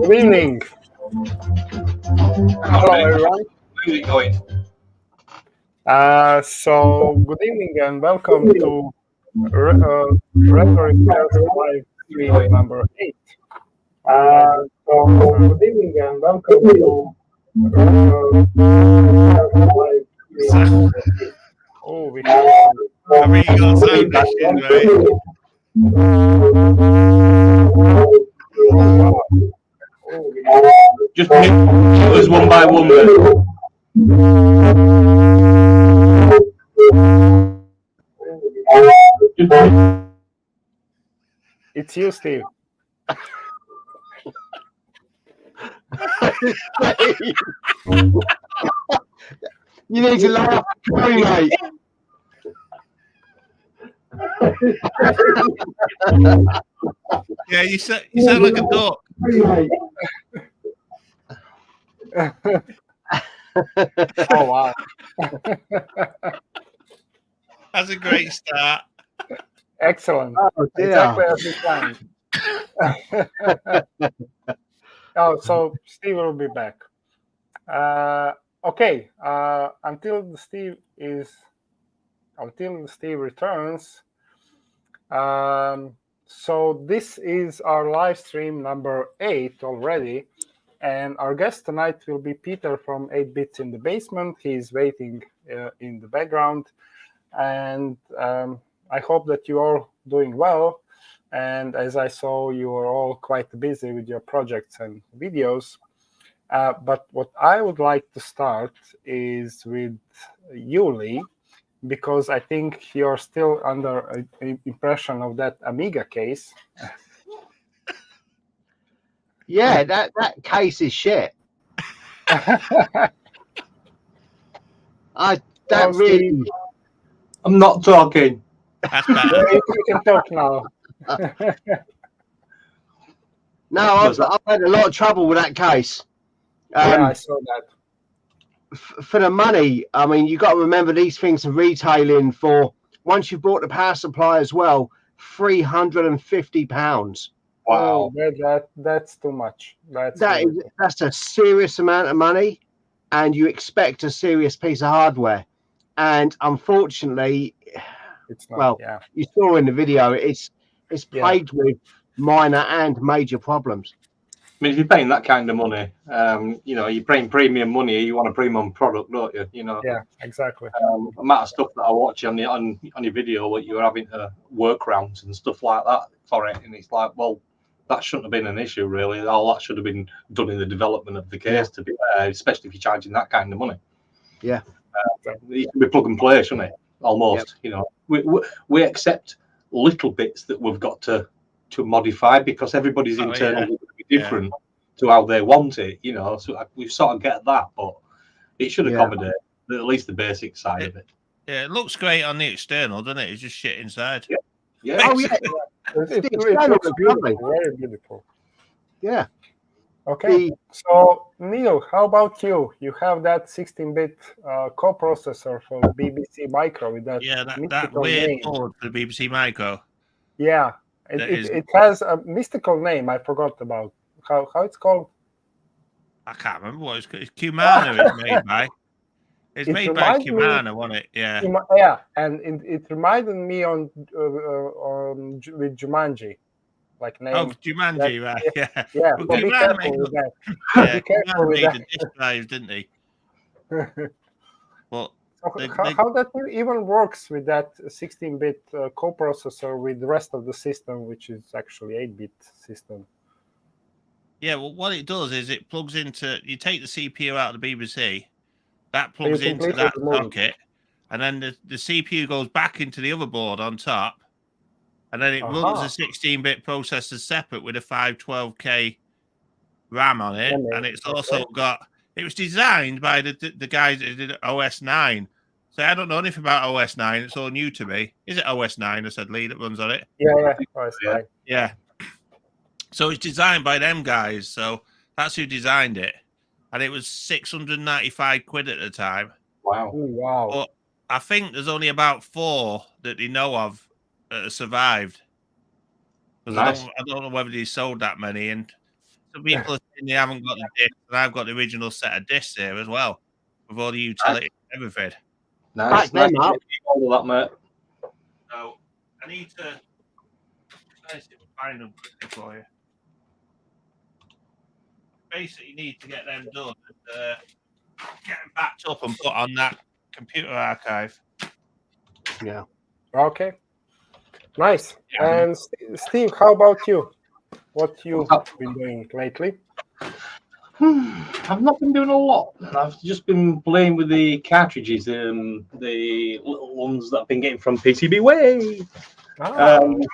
Good evening. Hello, everyone. How's it going? So, good evening and welcome to Rhetoric Test Live stream number 8. Good evening and welcome to Rhetoric Test Live stream number 8. Oh, we have I mean, you got sound issues, right? Just hit us one by one then. It's you, Steve. You need to laugh, sorry, mate. Yeah, you sound like a duck. Oh, wow. That's a great start. Excellent. Oh, dear. Exactly as we planned. Oh, so Steve will be back. Okay. Until Steve returns. So this is our live stream number 8 already, and our guest tonight will be Peter from 8 Bits in the Basement. He's waiting in the background, and I hope that you are doing well. And as I saw, you are all quite busy with your projects and videos. But what I would like to start is with you, Lee, because I think you're still under an impression of that Amiga case. Yeah, that case is shit. Really. I'm not talking. That's better. You can talk now. No, I've had a lot of trouble with that case. Yeah, I saw that. For the money, I mean, you got to remember these things are retailing for, once you've bought the power supply as well, £350. Wow. That's too much. That's a serious amount of money, and you expect a serious piece of hardware. And unfortunately, it's not. Well, yeah. You saw in the video, it's plagued with minor and major problems. I mean, if you're paying that kind of money, you're paying premium money. You want a premium product, don't you? You know. Yeah, exactly. The amount of stuff that I watch on your video, what you're having to workarounds and stuff like that for it, and it's like, well, that shouldn't have been an issue, really. All that should have been done in the development of the case, to be fair, especially if you're charging that kind of money. Yeah, it should be plug and play, shouldn't it? Almost, Yep. We accept little bits that we've got to modify because everybody's internal will be different to how they want it, so we sort of get that, but it should accommodate at least the basic side of it. Yeah, it looks great on the external, doesn't it? It's just shit inside. Yeah. Oh yeah, It looks beautiful, very beautiful. Yeah. Okay, so Neil, how about you? You have that 16-bit coprocessor from BBC Micro with that that weird name. board for the BBC Micro. Yeah, it has a mystical name. I forgot about how it's called. I can't remember what it's called. It's Kumana. It's made by. It's made by Kumana, wasn't it? Yeah. Yeah, and it reminded me on with Jumanji. Like name. Oh, Jumanji, right? Yeah. Yeah. Well, Be careful with that. Yeah, be careful with made that. the disk drive, didn't he? Well, how that even works with that 16-bit coprocessor with the rest of the system, which is actually 8-bit system. Yeah. Well, what it does is it plugs into. You take the CPU out of the BBC, that plugs into that socket, and then the CPU goes back into the other board on top. And then it runs a 16-bit processor separate with a 512K RAM on it. And it's also got... It was designed by the guys that did OS 9. So I don't know anything about OS 9. It's all new to me. Is it OS 9? I said Lee that runs on it. Yeah, OS 9. Yeah. So it's designed by them guys. So that's who designed it. And it was 695 quid at the time. Wow. Ooh, wow. But I think there's only about 4 that they know of survived. Nice. I don't know whether he sold that many, and some people are saying they haven't got the disc, and I've got the original set of discs here as well, with all the utility and everything. Nice. Back them up. All of that, mate. So I need to find them quickly for you. Basically, you need to get them done and get them backed up and put on that computer archive. Yeah. Okay. Nice. And Steve, how about you? What you've been doing lately? I've not been doing a lot. I've just been playing with the cartridges, the little ones that I've been getting from PCBWay. Nice.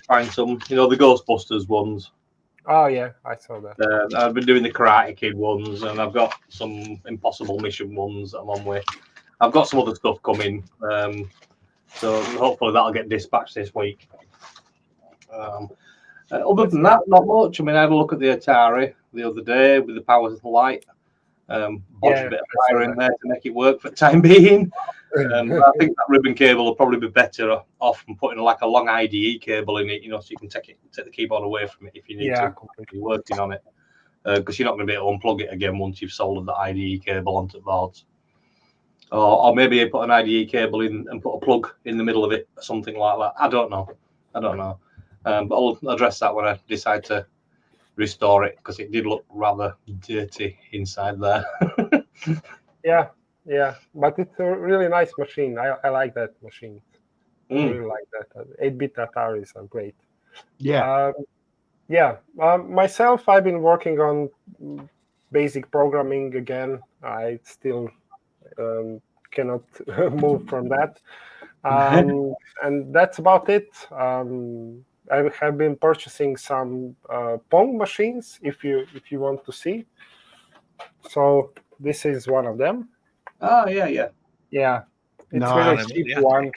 Find some, the Ghostbusters ones. Oh yeah, I saw that. I've been doing the Karate Kid ones, and I've got some Impossible Mission ones that I'm on with. I've got some other stuff coming, so hopefully that'll get dispatched this week. Other than that, not much. I mean, I had a look at the Atari the other day with the powers of the light. Bodged a bit of wire in there to make it work for the time being. I think that ribbon cable will probably be better off from putting like a long IDE cable in it, so you can take the keyboard away from it if you need to. Completely working on it, because you're not going to be able to unplug it again once you've soldered the IDE cable onto the boards. Or maybe put an IDE cable in and put a plug in the middle of it, or something like that. I don't know. But I'll address that when I decide to restore it, because it did look rather dirty inside there. Yeah, but it's a really nice machine. I like that machine. I really like that. 8-bit Ataris are great. Yeah. Myself, I've been working on basic programming again. I still cannot move from that. And that's about it. I have been purchasing some Pong machines, if you want to see. So this is one of them. Oh yeah. Yeah, it's nice. really cheap one.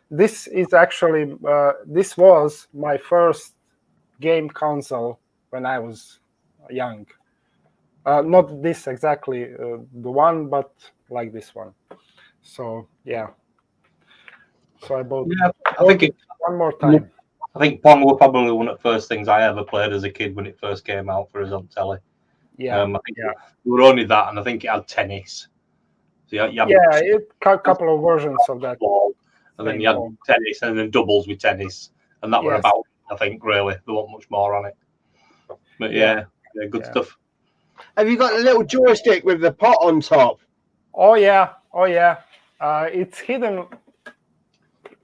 This is actually this was my first game console when I was young. Not this exactly the one, but like this one. So yeah. So I bought. Yeah, I think it one more time. I think Pong was probably one of the first things I ever played as a kid when it first came out for us on telly. Yeah, I think we were only that, and I think it had tennis. So you had a couple of versions of that. Ball, and then you had tennis, and then doubles with tennis, and that were about. I think really there wasn't much more on it. But yeah, good stuff. Have you got a little joystick with the pot on top? Oh yeah. It's hidden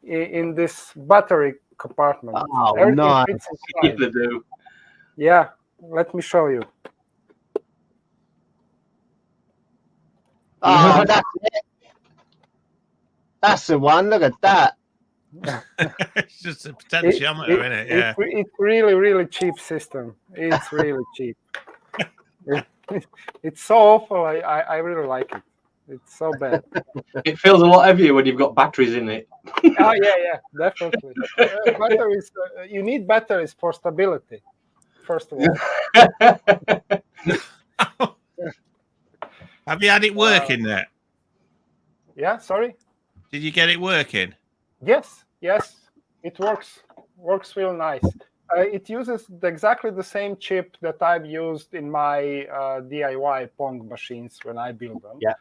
in this battery compartment. Oh, nice. Yeah, they do. Yeah, let me show you. Oh, that's it. That's the one. Look at that. It's just a potentiometer, isn't it? Yeah. It's really, really cheap system. It's really cheap. It's so awful. I really like it. It's so bad. It feels a lot heavier when you've got batteries in it. Oh yeah, definitely. Batteries. You need batteries for stability. First of all. Have you had it working there? Yeah, sorry. Did you get it working? Yes. It works real nice. It uses exactly the same chip that I've used in my DIY Pong machines when I build them. Yeah.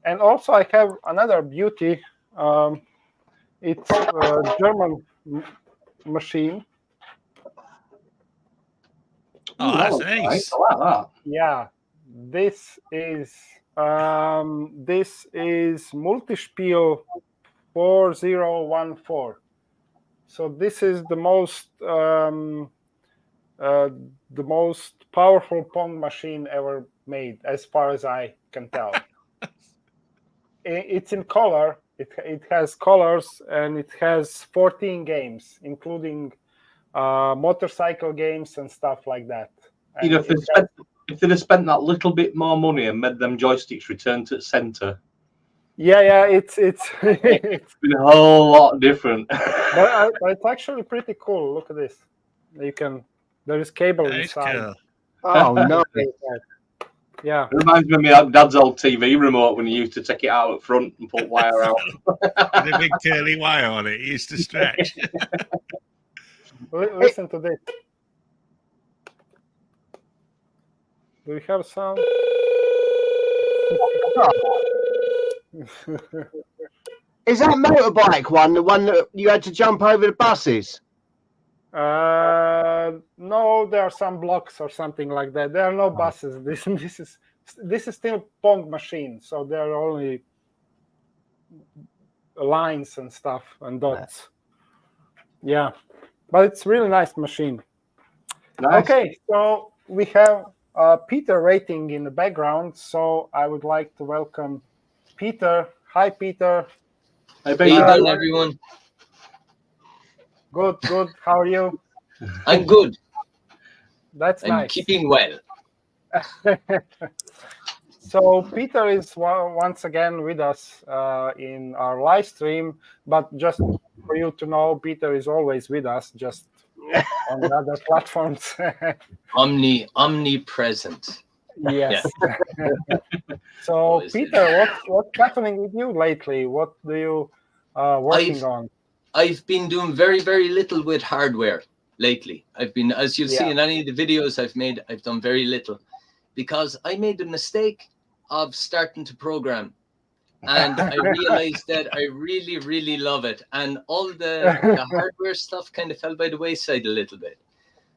And also I have another beauty. It's a German machine. Oh, that's nice. I like that. Yeah, this is Multispiel 4014. So this is the most powerful Pong machine ever made, as far as I can tell. It's in color. It has colors, and it has 14 games, including motorcycle games and stuff like that. And if they'd have spent that little bit more money and made them joysticks return to center. Yeah, it's been a whole lot different. but it's actually pretty cool. Look at this. There is cable inside. Cool. Oh no. Yeah. It reminds me of my dad's old TV remote when he used to take it out up front and put wire out. With a big curly wire on it. It used to stretch. Listen to this. Do we have sound? Is that motorbike one the one that you had to jump over the buses? No, there are some blocks or something like that. There are no buses. This is still Pong machine, so there are only lines and stuff and dots. Yeah, but it's really nice machine. Nice. Okay, so we have Peter waiting in the background, so I would like to welcome Peter. Hi, Peter. How How you doing, everyone? Good, good. How are you? I'm good. That's I'm nice. keeping well. So Peter is once again with us in our live stream, but just for you to know, Peter is always with us, just on the other platforms. Omnipresent. Yes. So Peter, what's happening with you lately? What do you working on? I've been doing very, very little with hardware lately. I've been, as you'll see in any of the videos I've made, I've done very little because I made the mistake of starting to program. And I realized that I really, really love it. And all the hardware stuff kind of fell by the wayside a little bit.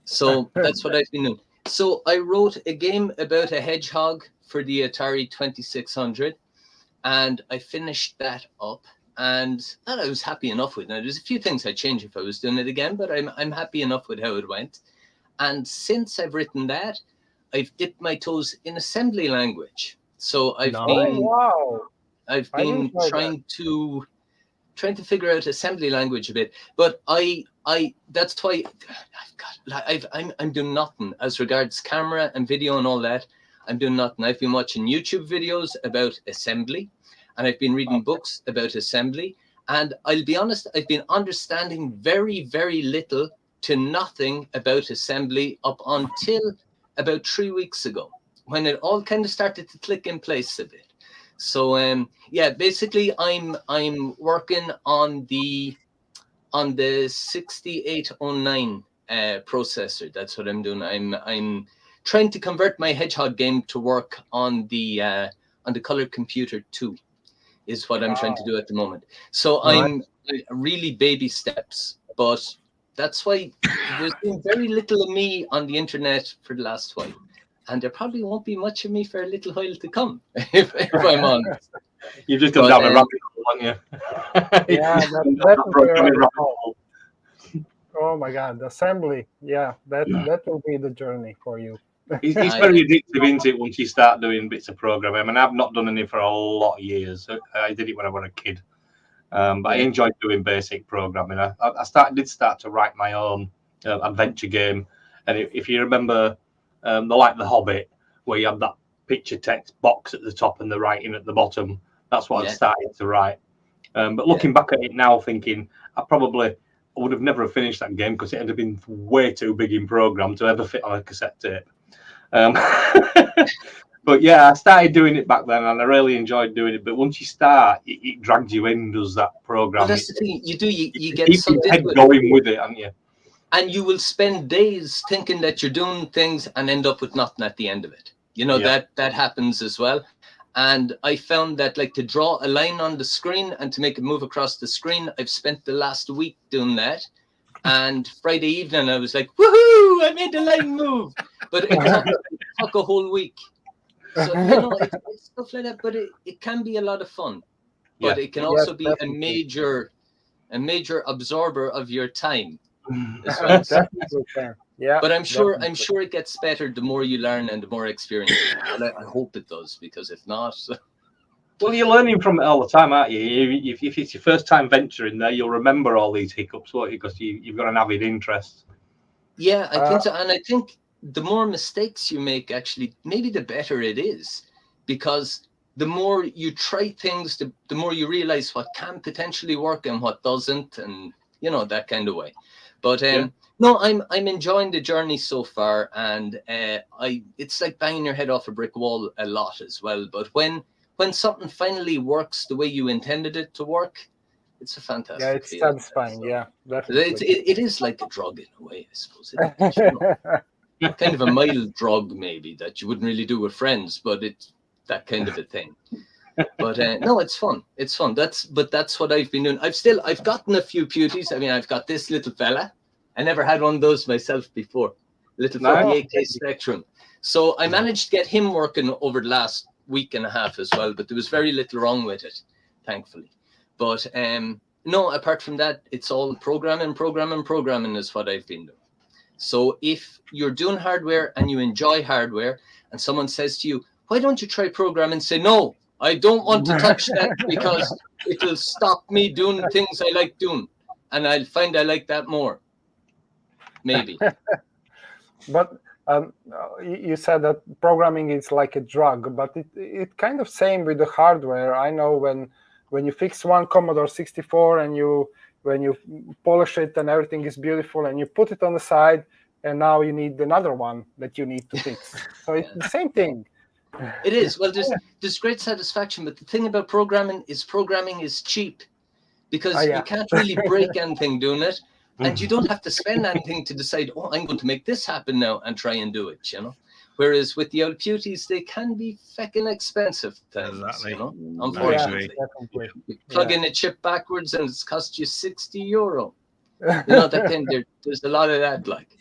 So that's what I've been doing. So I wrote a game about a hedgehog for the Atari 2600. And I finished that up. And I was happy enough with it. Now, there's a few things I'd change if I was doing it again, but I'm happy enough with how it went. And since I've written that, I've dipped my toes in assembly language. So I've been trying to figure out assembly language a bit. But that's why I'm doing nothing as regards camera and video and all that. I'm doing nothing. I've been watching YouTube videos about assembly. And I've been reading books about assembly. And I'll be honest, I've been understanding very, very little to nothing about assembly up until about 3 weeks ago, when it all kind of started to click in place a bit. So basically I'm working on the 6809 processor. That's what I'm doing. I'm trying to convert my Hedgehog game to work on the Color Computer 2. Is what I'm trying to do at the moment. So I'm really baby steps, but that's why there's been very little of me on the internet for the last while. And there probably won't be much of me for a little while to come, if I'm honest. You've just gone down a rabbit hole, haven't you? Yeah, that's oh my God, the assembly. Yeah, that will be the journey for you. It's very addictive, isn't it, once you start doing bits of programming? I mean, I've not done any for a lot of years. I did it when I was a kid. But I enjoyed doing basic programming. I did start to write my own adventure game. And if you remember, The Hobbit, where you had that picture text box at the top and the writing at the bottom, that's what I started to write. But looking back at it now, thinking I would have never finished that game because it had been way too big in program to ever fit on a cassette tape. But yeah, I started doing it back then and I really enjoyed doing it. But once you start, it drags you in, does that program. Well, that's the thing. You get keep your head going with it, aren't you? And you will spend days thinking that you're doing things and end up with nothing at the end of it. You know, that happens as well. And I found that, like, to draw a line on the screen and to make it move across the screen, I've spent the last week doing that. And Friday evening, I was like, woohoo, I made the line move. But it took a whole week. So, it's stuff like that, but it can be a lot of fun. But it can also be a major absorber of your time. Yeah, but I'm sure it gets better the more you learn and the more experience. And I hope it does, because if not, well, you're learning from it all the time, aren't you? If it's your first time venturing there, you'll remember all these hiccups, won't you? Because you've got an avid interest. Yeah, I think so, and I think the more mistakes you make, actually, maybe the better it is, because the more you try things, the more you realize what can potentially work and what doesn't, and that kind of way. But no, I'm enjoying the journey so far, and it's like banging your head off a brick wall a lot as well. But when something finally works the way you intended it to work, It's a fantastic. Yeah, it's feeling. satisfying. So, yeah, definitely. it is like a drug in a way, I suppose. It is, you know, kind of a mild drug, maybe, that you wouldn't really do with friends, but it's that kind of a thing. But no, it's fun. It's fun. That's what I've been doing. I've gotten a few beauties. I mean, I've got this little fella. I never had one of those myself before. Little 48K Spectrum. So I managed to get him working over the last week and a half as well, but there was very little wrong with it, thankfully. But no, apart from that, it's all programming is what I've been doing. So if you're doing hardware and you enjoy hardware and someone says to you, why don't you try programming? Say, no, I don't want to touch that because it'll stop me doing things I like doing. And I'll find I like that more. Maybe. But you said that programming is like a drug, but it kind of same with the hardware. I know when you fix one Commodore 64 and when you polish it and everything is beautiful and you put it on the side, and now you need another one that you need to fix. So it's the same thing. It is. Well, there's great satisfaction, but the thing about programming is cheap, because you can't really break anything doing it, and you don't have to spend anything to decide, oh, I'm going to make this happen now and try and do it, you know. Whereas with the old beauties, they can be feckin' expensive things, you know, unfortunately. Yeah, you plug in a chip backwards and it's cost you €60. You know, that kind of, there's a lot of that, like.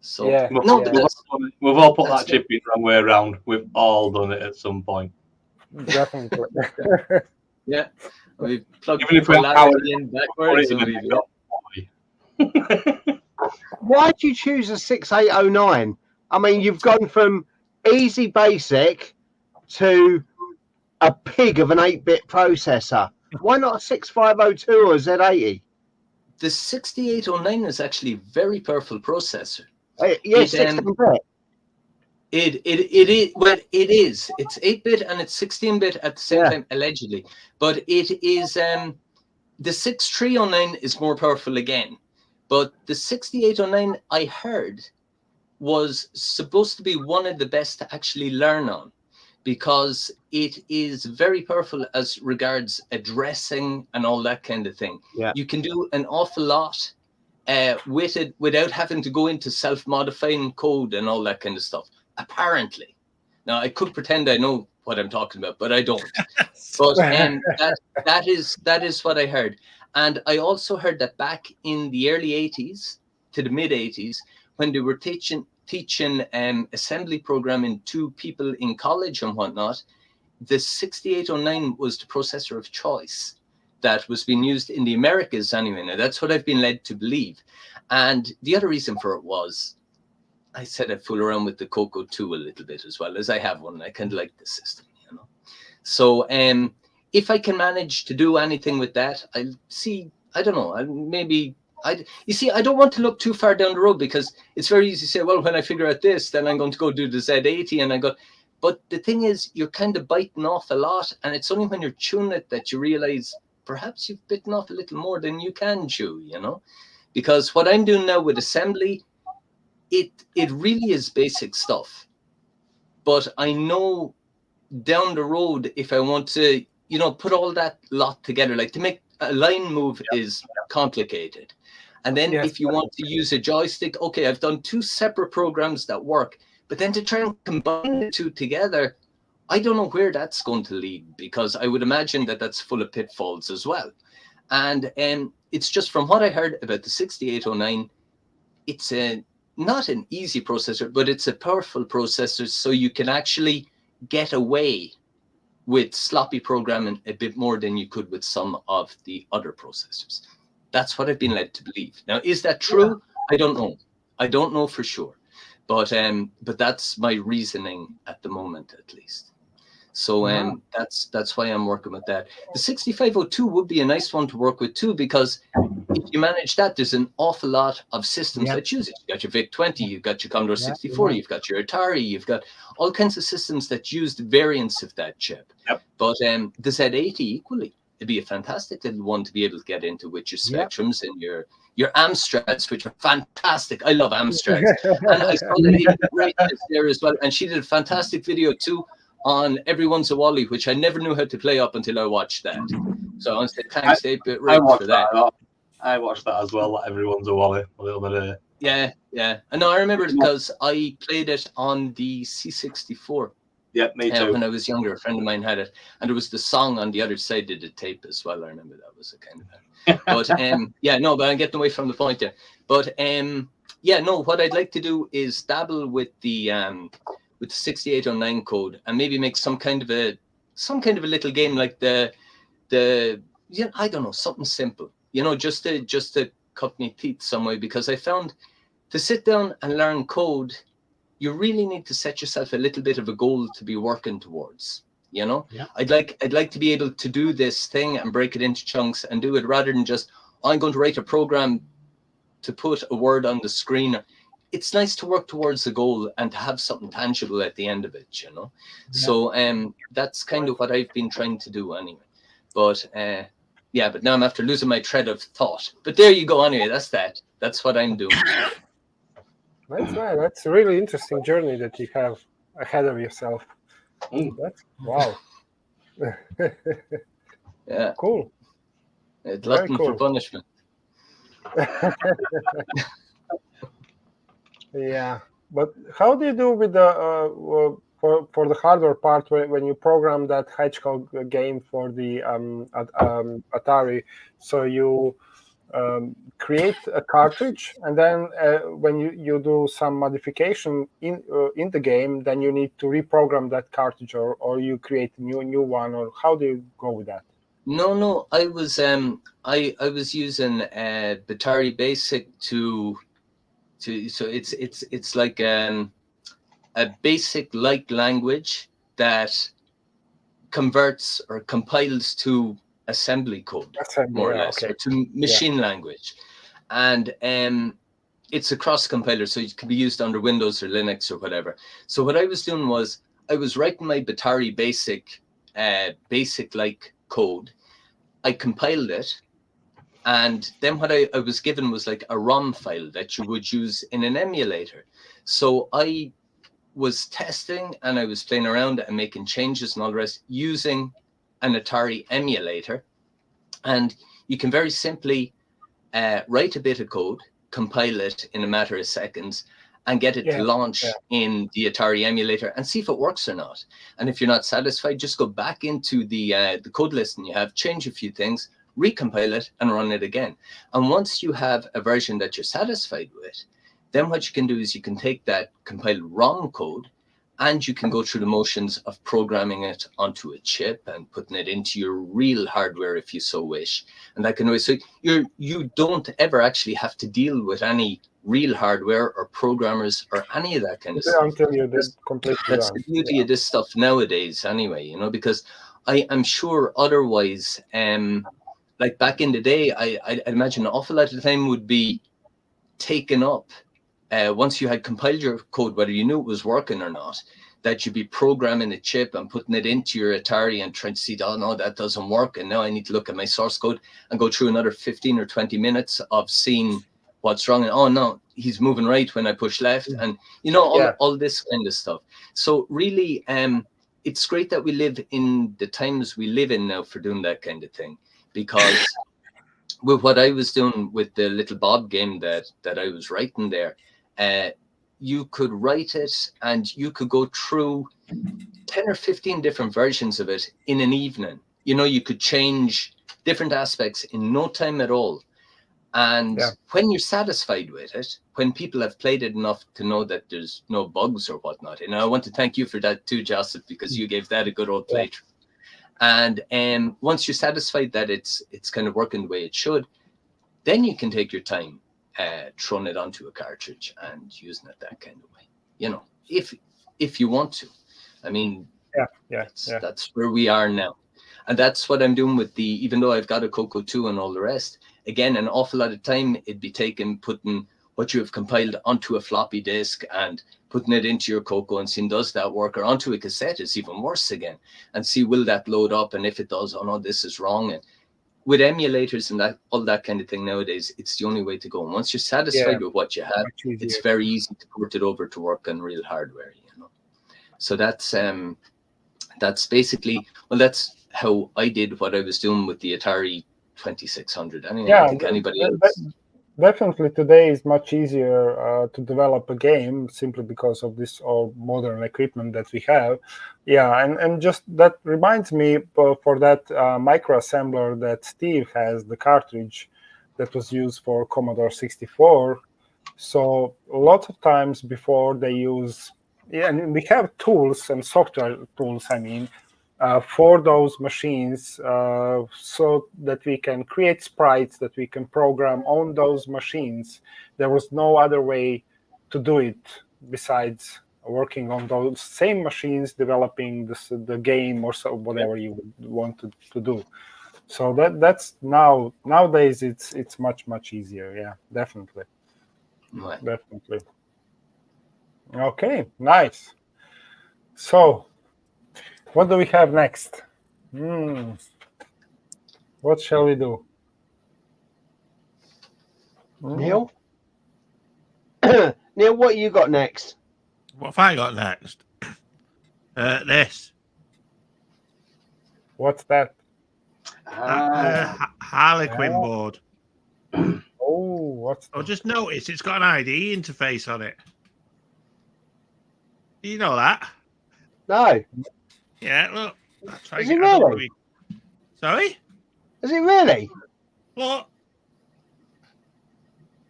So no, we've all put that chip in the wrong way around. We've all done it at some point. Definitely. Yeah, we plug even if we're in backwards. Why do you choose a 6809? I mean, you've gone from easy basic to a pig of an 8-bit processor. Why not a 6502 or a Z80? The 6809 is actually a very powerful processor. Yes, 16-bit. It is. It's 8-bit and it's 16-bit at the same time, allegedly. But it is the 6309 is more powerful again. But the 6809, I heard, was supposed to be one of the best to actually learn on, because it is very powerful as regards addressing and all that kind of thing. Yeah. You can do an awful lot with it without having to go into self-modifying code and all that kind of stuff, apparently. Now, I could pretend I know what I'm talking about, but I don't. But that is what I heard. And I also heard that back in the early 80s to the mid 80s, when they were teaching assembly programming to people in college and whatnot, the 6809 was the processor of choice that was being used in the Americas anyway. Now, that's what I've been led to believe. And the other reason for it was, I said I fool around with the Coco 2 a little bit as well, as I have one. I kind of like the system, you know. So if I can manage to do anything with that, I don't know, you see, I don't want to look too far down the road, because it's very easy to say, well, when I figure out this, then I'm going to go do the Z80 and but the thing is, you're kind of biting off a lot, and it's only when you're chewing it that you realize perhaps you've bitten off a little more than you can chew, you know? Because what I'm doing now with assembly, it really is basic stuff. But I know down the road, if I want to, you know, put all that lot together, like to make a line move is complicated. And then if you want to use a joystick, okay, I've done 2 separate programs that work, but then to try and combine the 2 together, I don't know where that's going to lead, because I would imagine that that's full of pitfalls as well. And it's just from what I heard about the 6809, it's not an easy processor, but it's a powerful processor, so you can actually get away with sloppy programming a bit more than you could with some of the other processors. That's what I've been led to believe. Now, is that true? I don't know. I don't know for sure. But that's my reasoning at the moment, at least. So that's why I'm working with that. The 6502 would be a nice one to work with too, because if you manage that, there's an awful lot of systems that use it. You've got your VIC-20, you've got your Commodore 64, you've got your Atari, you've got all kinds of systems that use the variants of that chip. But the Z80 equally, it'd be a fantastic little one to be able to get into with your Spectrums and your Amstrads, which are fantastic. I love Amstrads. And I saw Lady Great there as well, and she did a fantastic video too on Everyone's a Wally, which I never knew how to play up until I watched that. So I want to say thanks to 8-bit I Rick watched for that. I watched that as well. Like everyone's a wally the other day. Yeah. I know. I remember it because I played it on the C64. Yeah, me too. When I was younger, a friend of mine had it, and there was the song on the other side of the tape as well. I remember that was a kind of thing. But but I'm getting away from the point there. But what I'd like to do is dabble with the 6809 code and maybe make some kind of a little game like I don't know, something simple. Just to cut me teeth some way, because I found to sit down and learn code, you really need to set yourself a little bit of a goal to be working towards. Yeah. I'd like to be able to do this thing and break it into chunks and do it, rather than just, I'm going to write a program to put a word on the screen. It's nice to work towards a goal and to have something tangible at the end of it, Yeah. So that's kind of what I've been trying to do anyway. But but now I'm after losing my thread of thought. But there you go anyway. That's what I'm doing. That's right. That's a really interesting journey that you have ahead of yourself. Wow. Yeah. Cool. Glutton for punishment. Yeah. But how do you do with the for the hardware part when you program that Hedgehog game for the Atari? So you create a cartridge, and then when you do some modification in the game, then you need to reprogram that cartridge, or you create a new one, or how do you go with that? No, I was I was using Atari Basic so it's like a basic like language that converts or compiles to assembly code, more or less, or to machine language. And it's a cross compiler, so it can be used under Windows or Linux or whatever. So what I was doing was I was writing my Atari basic like code. I compiled it, and then what I was given was like a ROM file that you would use in an emulator. So I was testing and I was playing around and making changes and all the rest using an Atari emulator. And you can very simply write a bit of code, compile it in a matter of seconds, and get it to launch in the Atari emulator and see if it works or not. And if you're not satisfied, just go back into the code list and you have, change a few things, recompile it and run it again. And once you have a version that you're satisfied with, then what you can do is you can take that compiled ROM code and you can go through the motions of programming it onto a chip and putting it into your real hardware if you so wish. And that can always, so you don't ever actually have to deal with any real hardware or programmers or any of that kind of stuff. Until you're completely That's the beauty of this stuff nowadays anyway, because I am sure otherwise, like back in the day, I imagine an awful lot of the time would be taken up once you had compiled your code, whether you knew it was working or not, that you'd be programming a chip and putting it into your Atari and trying to see, oh no, that doesn't work. And now I need to look at my source code and go through another 15 or 20 minutes of seeing what's wrong. And oh no, he's moving right when I push left. And all this kind of stuff. So really, it's great that we live in the times we live in now for doing that kind of thing, because with what I was doing with the little Bob game that I was writing there, you could write it and you could go through 10 or 15 different versions of it in an evening. You could change different aspects in no time at all. And when you're satisfied with it, when people have played it enough to know that there's no bugs or whatnot, and I want to thank you for that too, Joseph, because you gave that a good old playthrough. And once you're satisfied that it's kind of working the way it should, then you can take your time throwing it onto a cartridge and using it that kind of way. If you want to. I mean, that's where we are now. And that's what I'm doing with even though I've got a Coco 2 and all the rest, again, an awful lot of time it'd be taken putting what you have compiled onto a floppy disk and putting it into your Coco and seeing, does that work? Or onto a cassette is even worse again, and see, will that load up? And if it does, oh no, this is wrong. And with emulators and all that kind of thing nowadays, it's the only way to go. And once you're satisfied with what you have, it's very easy to port it over to work on real hardware. So that's basically, well, that's how I did what I was doing with the Atari 2600. I don't think anybody else. Definitely today is much easier to develop a game simply because of this all modern equipment that we have. Yeah, and just that reminds me for that microassembler that Steve has, the cartridge that was used for Commodore 64. So lots of times before they use, and we have tools and software tools, for those machines, so that we can create sprites that we can program on those machines. There was no other way to do it besides working on those same machines, developing the game or so, whatever you would want to do. So that's nowadays it's much easier. Yeah, definitely. Right. Definitely. Okay, nice. So, what do we have next? What shall we do? Neil? Neil, what you got next? What have I got next? This. What's that? Harlequin board. Oh, what's that? Just notice it's got an ID interface on it. Do you know that? No. Yeah, look. Is it really? Sorry? Is it really? Look.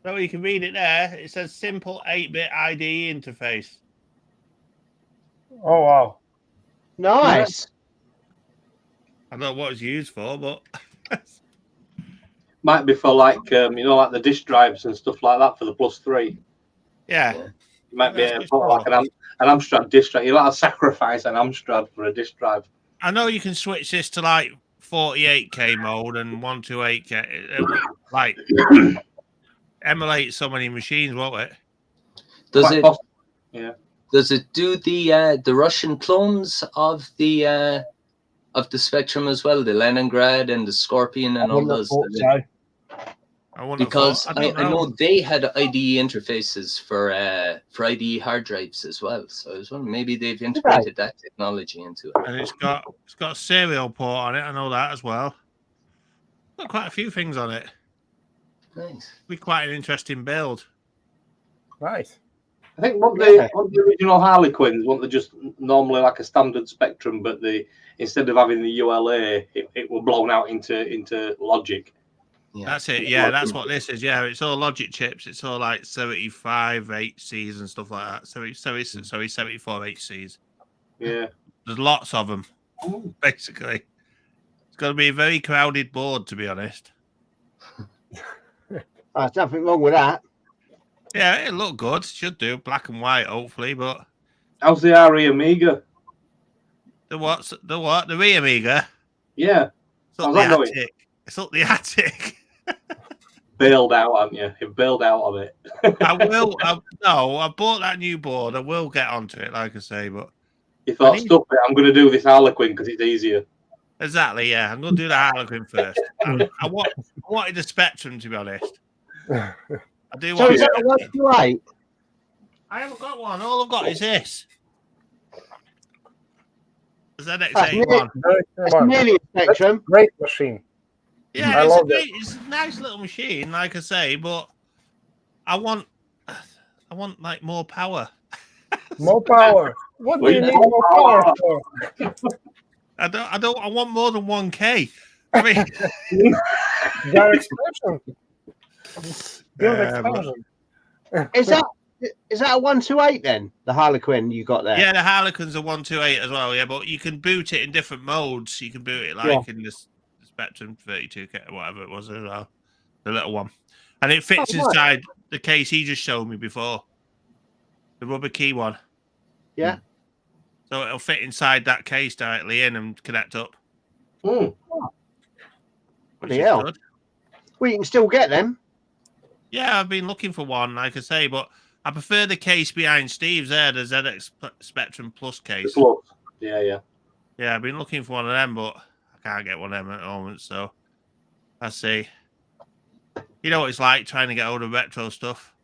So you can read it there. It says simple 8-bit ID interface. Oh, wow. Nice. I don't know what it's used for, but might be for like like the disk drives and stuff like that for the +3. Yeah. It might be like an Amstrad disk drive. You like to sacrifice an Amstrad for a disk drive. I know you can switch this to like 48K mode and 128K. Like emulate so many machines, won't it? Does it? Yeah. Does it do the Russian clones of the Spectrum as well, the Leningrad and the Scorpion and all those? Because I know they had IDE interfaces for IDE hard drives as well. So I was wondering, maybe they've integrated that technology into it. And it's got a serial port on it. I know that as well. Got quite a few things on it. Nice. Be quite an interesting build. Nice. I think what the original Harlequins want, they just normally like a standard Spectrum, but instead of having the ULA, it will blown out into logic. Yeah. That's it. Yeah, that's what this is. Yeah, it's all logic chips. It's all like 75 HCs and stuff like that. 74 HCs. Yeah. There's lots of them, basically. It's got to be a very crowded board, to be honest. There's nothing wrong with that. Yeah, it looked good. Should do. Black and white, hopefully, but... How's the RE Amiga? The what? The RE Amiga? Yeah. It's up the attic. It's up the attic. Bailed out, haven't you? You've bailed out of it. I bought that new board. I will get onto it, like I say, but... You thought, stop it, I'm going to do this Harlequin because it's easier. Exactly, yeah. I'm going to do the Harlequin first. I wanted the Spectrum, to be honest. I do want. So is that a 128? I haven't got one. All I've got is this. The ZX81. That's nearly a Spectrum. Great machine. Yeah, it's a nice little machine, like I say, but I want like more power. More power. What do you need more power for? I want more than 1K. I mean, their expansion. Build expansion. Is that a 128 then? The Harlequin you got there? Yeah, the Harlequin's a 128 as well. Yeah, but you can boot it in different modes. You can boot it like in the Spectrum 32K, whatever it was as well, the little one, and it fits inside the case he just showed me before, the rubber key one. Yeah. So it'll fit inside that case directly in and connect up. Bloody hell. Good. Well, you can still get them. Yeah, I've been looking for one, like I say, but I prefer the case behind Steve's there, the ZX Spectrum Plus case. Yeah. Yeah, I've been looking for one of them, but I can't get one of them at the moment, so I see. You know what it's like trying to get hold of retro stuff.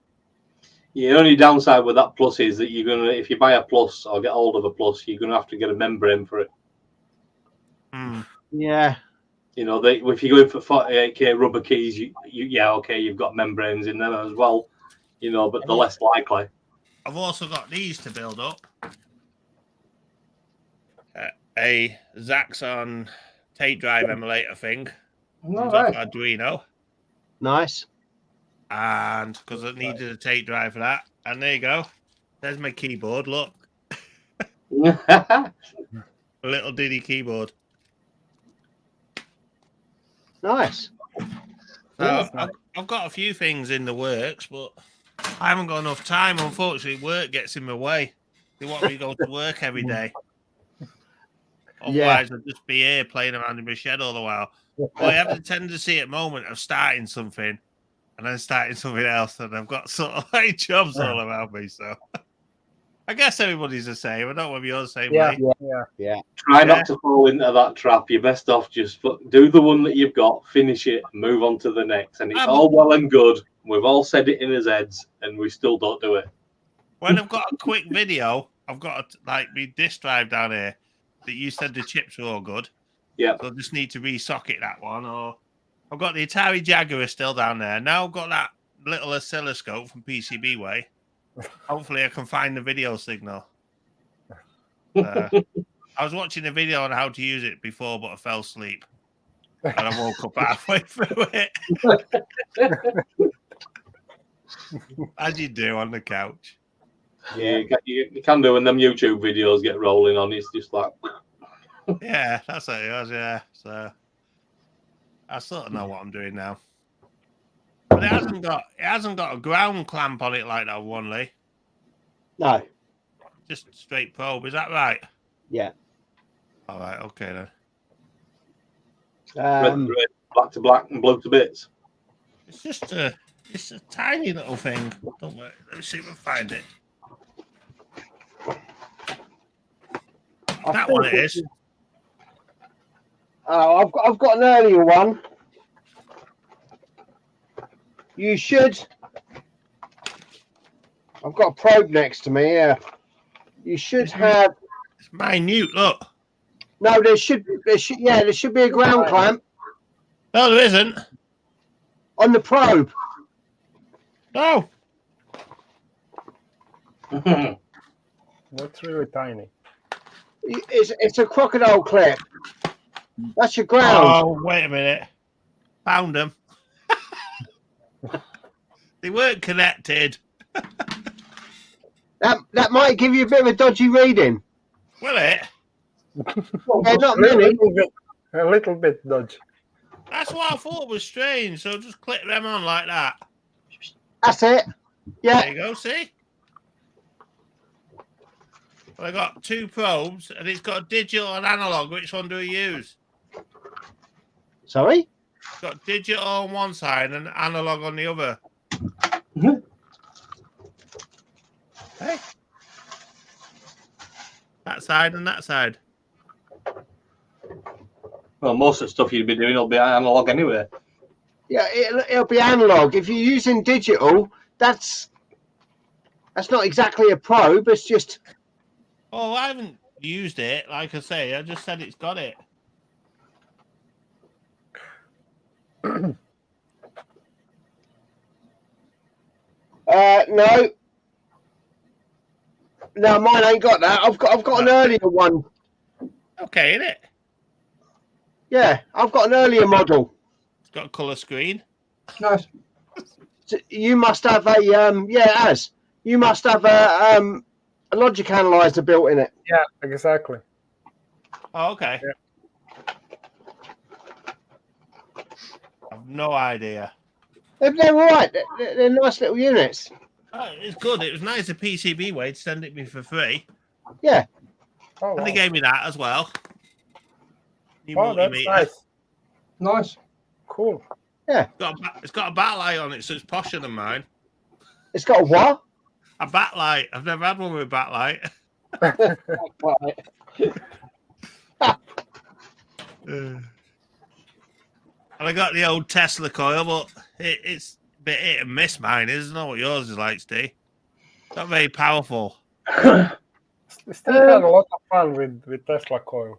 Yeah, the only downside with that Plus is that if you buy a Plus or get hold of a Plus, you're gonna have to get a member in for it. Yeah. You know, if you go in for 48K rubber keys, you've got membranes in them as well. You know, but they're less likely. I've also got these to build up. A Zaxxon tape drive emulator thing. Comes off Arduino. Nice. And because I needed a tape drive for that. And there you go. There's my keyboard. Look. A little Diddy keyboard. Nice. So I've got a few things in the works, but I haven't got enough time. Unfortunately, work gets in my way. They want me to go to work every day. Otherwise, I'd just be here playing around in my shed all the while. But I have the tendency at the moment of starting something and then starting something else, and I've got sort of like jobs all around me. So I guess everybody's the same. I don't know if you're the same way. Yeah. Try not to fall into that trap. You're best off just do the one that you've got, finish it, and move on to the next. And it's all well and good. We've all said it in his heads, and we still don't do it. When I've got a quick video, I've got my disk drive down here that you said the chips were all good. Yeah. So I just need to resocket that one. Or I've got the Atari Jaguar still down there. Now I've got that little oscilloscope from PCBWay. Hopefully I can find the video signal. I was watching a video on how to use it before, but I fell asleep. And I woke up halfway through it. As you do on the couch. Yeah, you can do when them YouTube videos get rolling on. It's just like... Yeah, that's what it was, yeah. So I sort of know what I'm doing now. But it hasn't got a ground clamp on it like that one, Lee. No. Just straight probe, is that right? Yeah. All right, okay then. Red to red, black to black, and blue to bits. It's just a tiny little thing. Don't worry. Let's see if I find it. That one it is. Oh, I've got an earlier one. You should. I've got a probe next to me. Yeah. You should have. It's minute. Look. No, there should be a ground clamp. No, there isn't. On the probe. No. That's really tiny. It's a crocodile clip. That's your ground. Oh, wait a minute. Found them. They weren't connected. That might give you a bit of a dodgy reading. Will it? Yeah, not many. A little bit dodgy. That's what I thought was strange. So just click them on like that. That's it. Yeah. There you go, see? Well, I got two probes and it's got digital and analog. Which one do we use? Sorry? It's got digital on one side and analog on the other. Hey. That side and that side. Well, most of the stuff you'd be doing will be analog anyway. Yeah, it'll be analog. If you're using digital, that's not exactly a probe. It's just. Oh, I haven't used it. Like I say, I just said it's got it. No, mine ain't got that. I've got an earlier one. Okay, innit? Yeah, I've got an earlier model. It's got a colour screen. Nice. So you must have a it has. You must have a logic analyzer built in it. Yeah, exactly. Oh, okay. Yeah. I've no idea. They're all right. They're nice little units. Oh, it's good. It was nice of PCBWay to send it me for free. Yeah. Oh, And they wow. gave me that as well. New Oh, that's multimeter. nice. Nice. Cool. Yeah. It's got a backlight on it, so it's posher than mine. It's got a what? A backlight. I've never had one with a backlight. And I got the old Tesla coil, but it's a bit hit and miss mine. Isn't it what yours is like, Steve? Not very powerful. Still had a lot of fun with Tesla coil.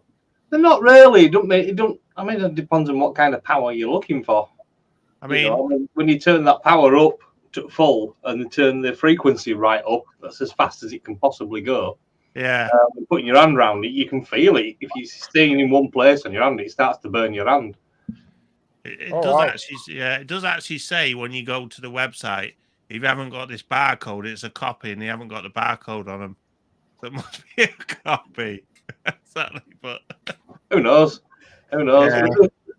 They're not really. It don't. I mean, it depends on what kind of power you're looking for. I mean, when you turn that power up to full and turn the frequency right up, that's as fast as it can possibly go. Yeah. Putting your hand around it, you can feel it. If you're staying in one place on your hand, it starts to burn your hand. It does actually. Yeah, it does actually say when you go to the website, if you haven't got this barcode, it's a copy, and they haven't got the barcode on them. So it must be a copy. Exactly, but who knows? Who knows? Yeah.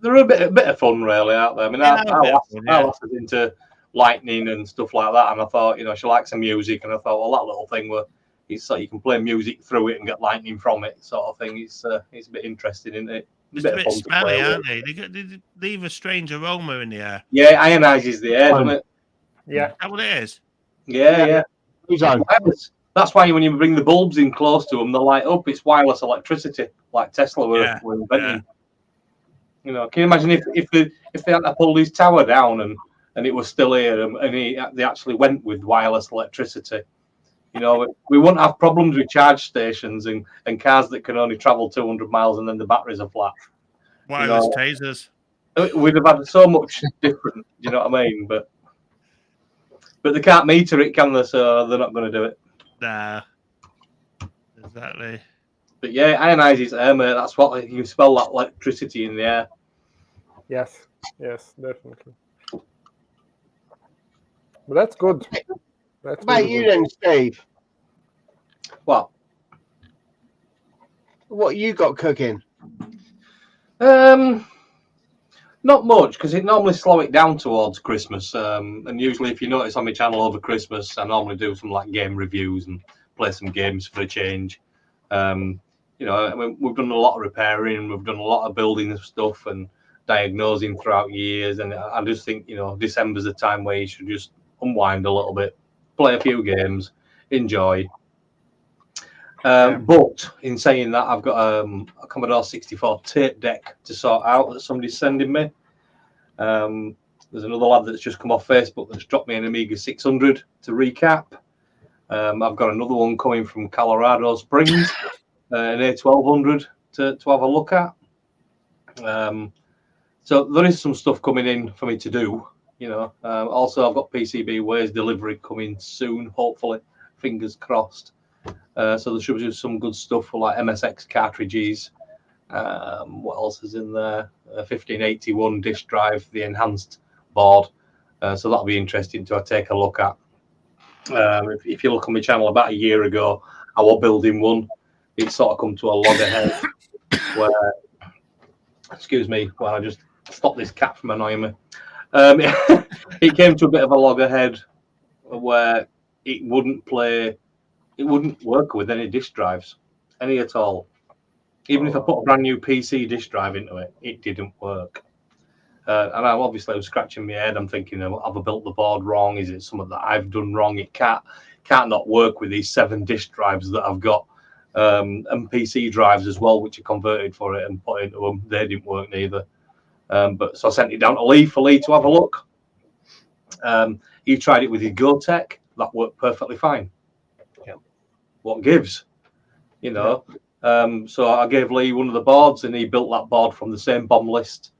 They're a bit of fun, really, out there. I mean, I was into lightning and stuff like that, and I thought, she likes some music, and I thought, well, that little thing where it's like you can play music through it and get lightning from it, sort of thing. It's a bit interesting, isn't it? It's a bit smelly, aren't they? They leave a strange aroma in the air. Yeah, it ionizes the air, doesn't it? Yeah. Is that what it is? Yeah. That's why when you bring the bulbs in close to them, they light up. It's wireless electricity, like Tesla were inventing. Can you imagine if they had to pull his tower down and it was still here and they actually went with wireless electricity? We wouldn't have problems with charge stations and cars that can only travel 200 miles and then the batteries are flat. Wireless tasers. We'd have had so much different, you know what I mean? But they can't meter it, can they? So they're not going to do it. Nah. Exactly. But yeah, it ionizes air, mate. That's what you smell, that electricity in the air. Yes, definitely. But that's good. What about you then, Steve? What you got cooking? Not much, because it normally slow it down towards Christmas. And usually, if you notice on my channel over Christmas, I normally do some game reviews and play some games for a change. We've done a lot of repairing, we've done a lot of building stuff and diagnosing throughout years. And I just think, December's the time where you should just unwind a little bit, play a few games, enjoy. But in saying that, I've got a Commodore 64 tape deck to sort out that somebody's sending me. There's another lad that's just come off Facebook that's dropped me an Amiga 600 to recap. I've got another one coming from Colorado Springs, an A1200 to have a look at. So there is some stuff coming in for me to do. Also, I've got PCB Ways delivery coming soon, hopefully, fingers crossed. So there should be some good stuff for like MSX cartridges. What else is in there? 1581 disk drive, the enhanced board. So that'll be interesting to take a look at. If you look on my channel about a year ago, I was building one. It sort of come to a loggerhead where, excuse me, while I just stop this cat from annoying me. It came to a bit of a loggerhead where it wouldn't work with any disk drives, any at all. Even if I put a brand new PC disk drive into it, it didn't work. And I was scratching my head. I'm thinking, have I built the board wrong? Is it something that I've done wrong? It can't not work with these 7 disk drives that I've got, and PC drives as well, which are converted for it and put into them. They didn't work neither. So I sent it down to Lee for Lee to have a look. He tried it with his GoTech. That worked perfectly fine. Yeah. What gives? So I gave Lee one of the boards and he built that board from the same BOM list.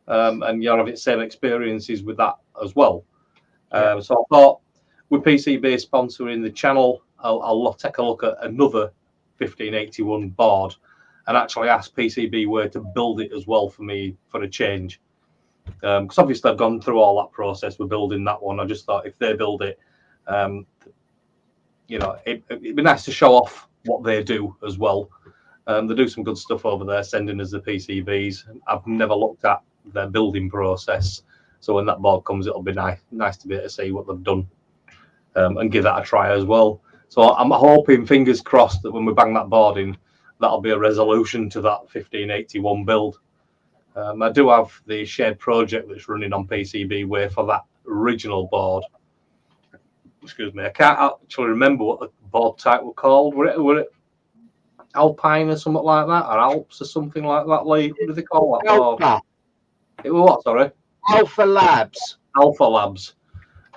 And you're having the same experiences with that as well. So I thought, with PCB sponsoring the channel, I'll take a look at another 1581 board and actually ask PCB where to build it as well for me for a change. Because obviously I've gone through all that process with building that one. I just thought if they build it, it'd be nice to show off what they do as well. They do some good stuff over there, sending us the PCBs. I've never looked at their building process, so when that board comes, it'll be nice to be able to see what they've done and give that a try as well. So I'm hoping, fingers crossed, that when we bang that board in, that'll be a resolution to that 1581 build. I do have the shared project that's running on PCBWay for that original board. Excuse me, I can't actually remember what the board type was called. Were it Alpine or something like that, or Alps or something like that, Lee? What do they call that board? It was what, sorry? Alpha Labs. Alpha Labs.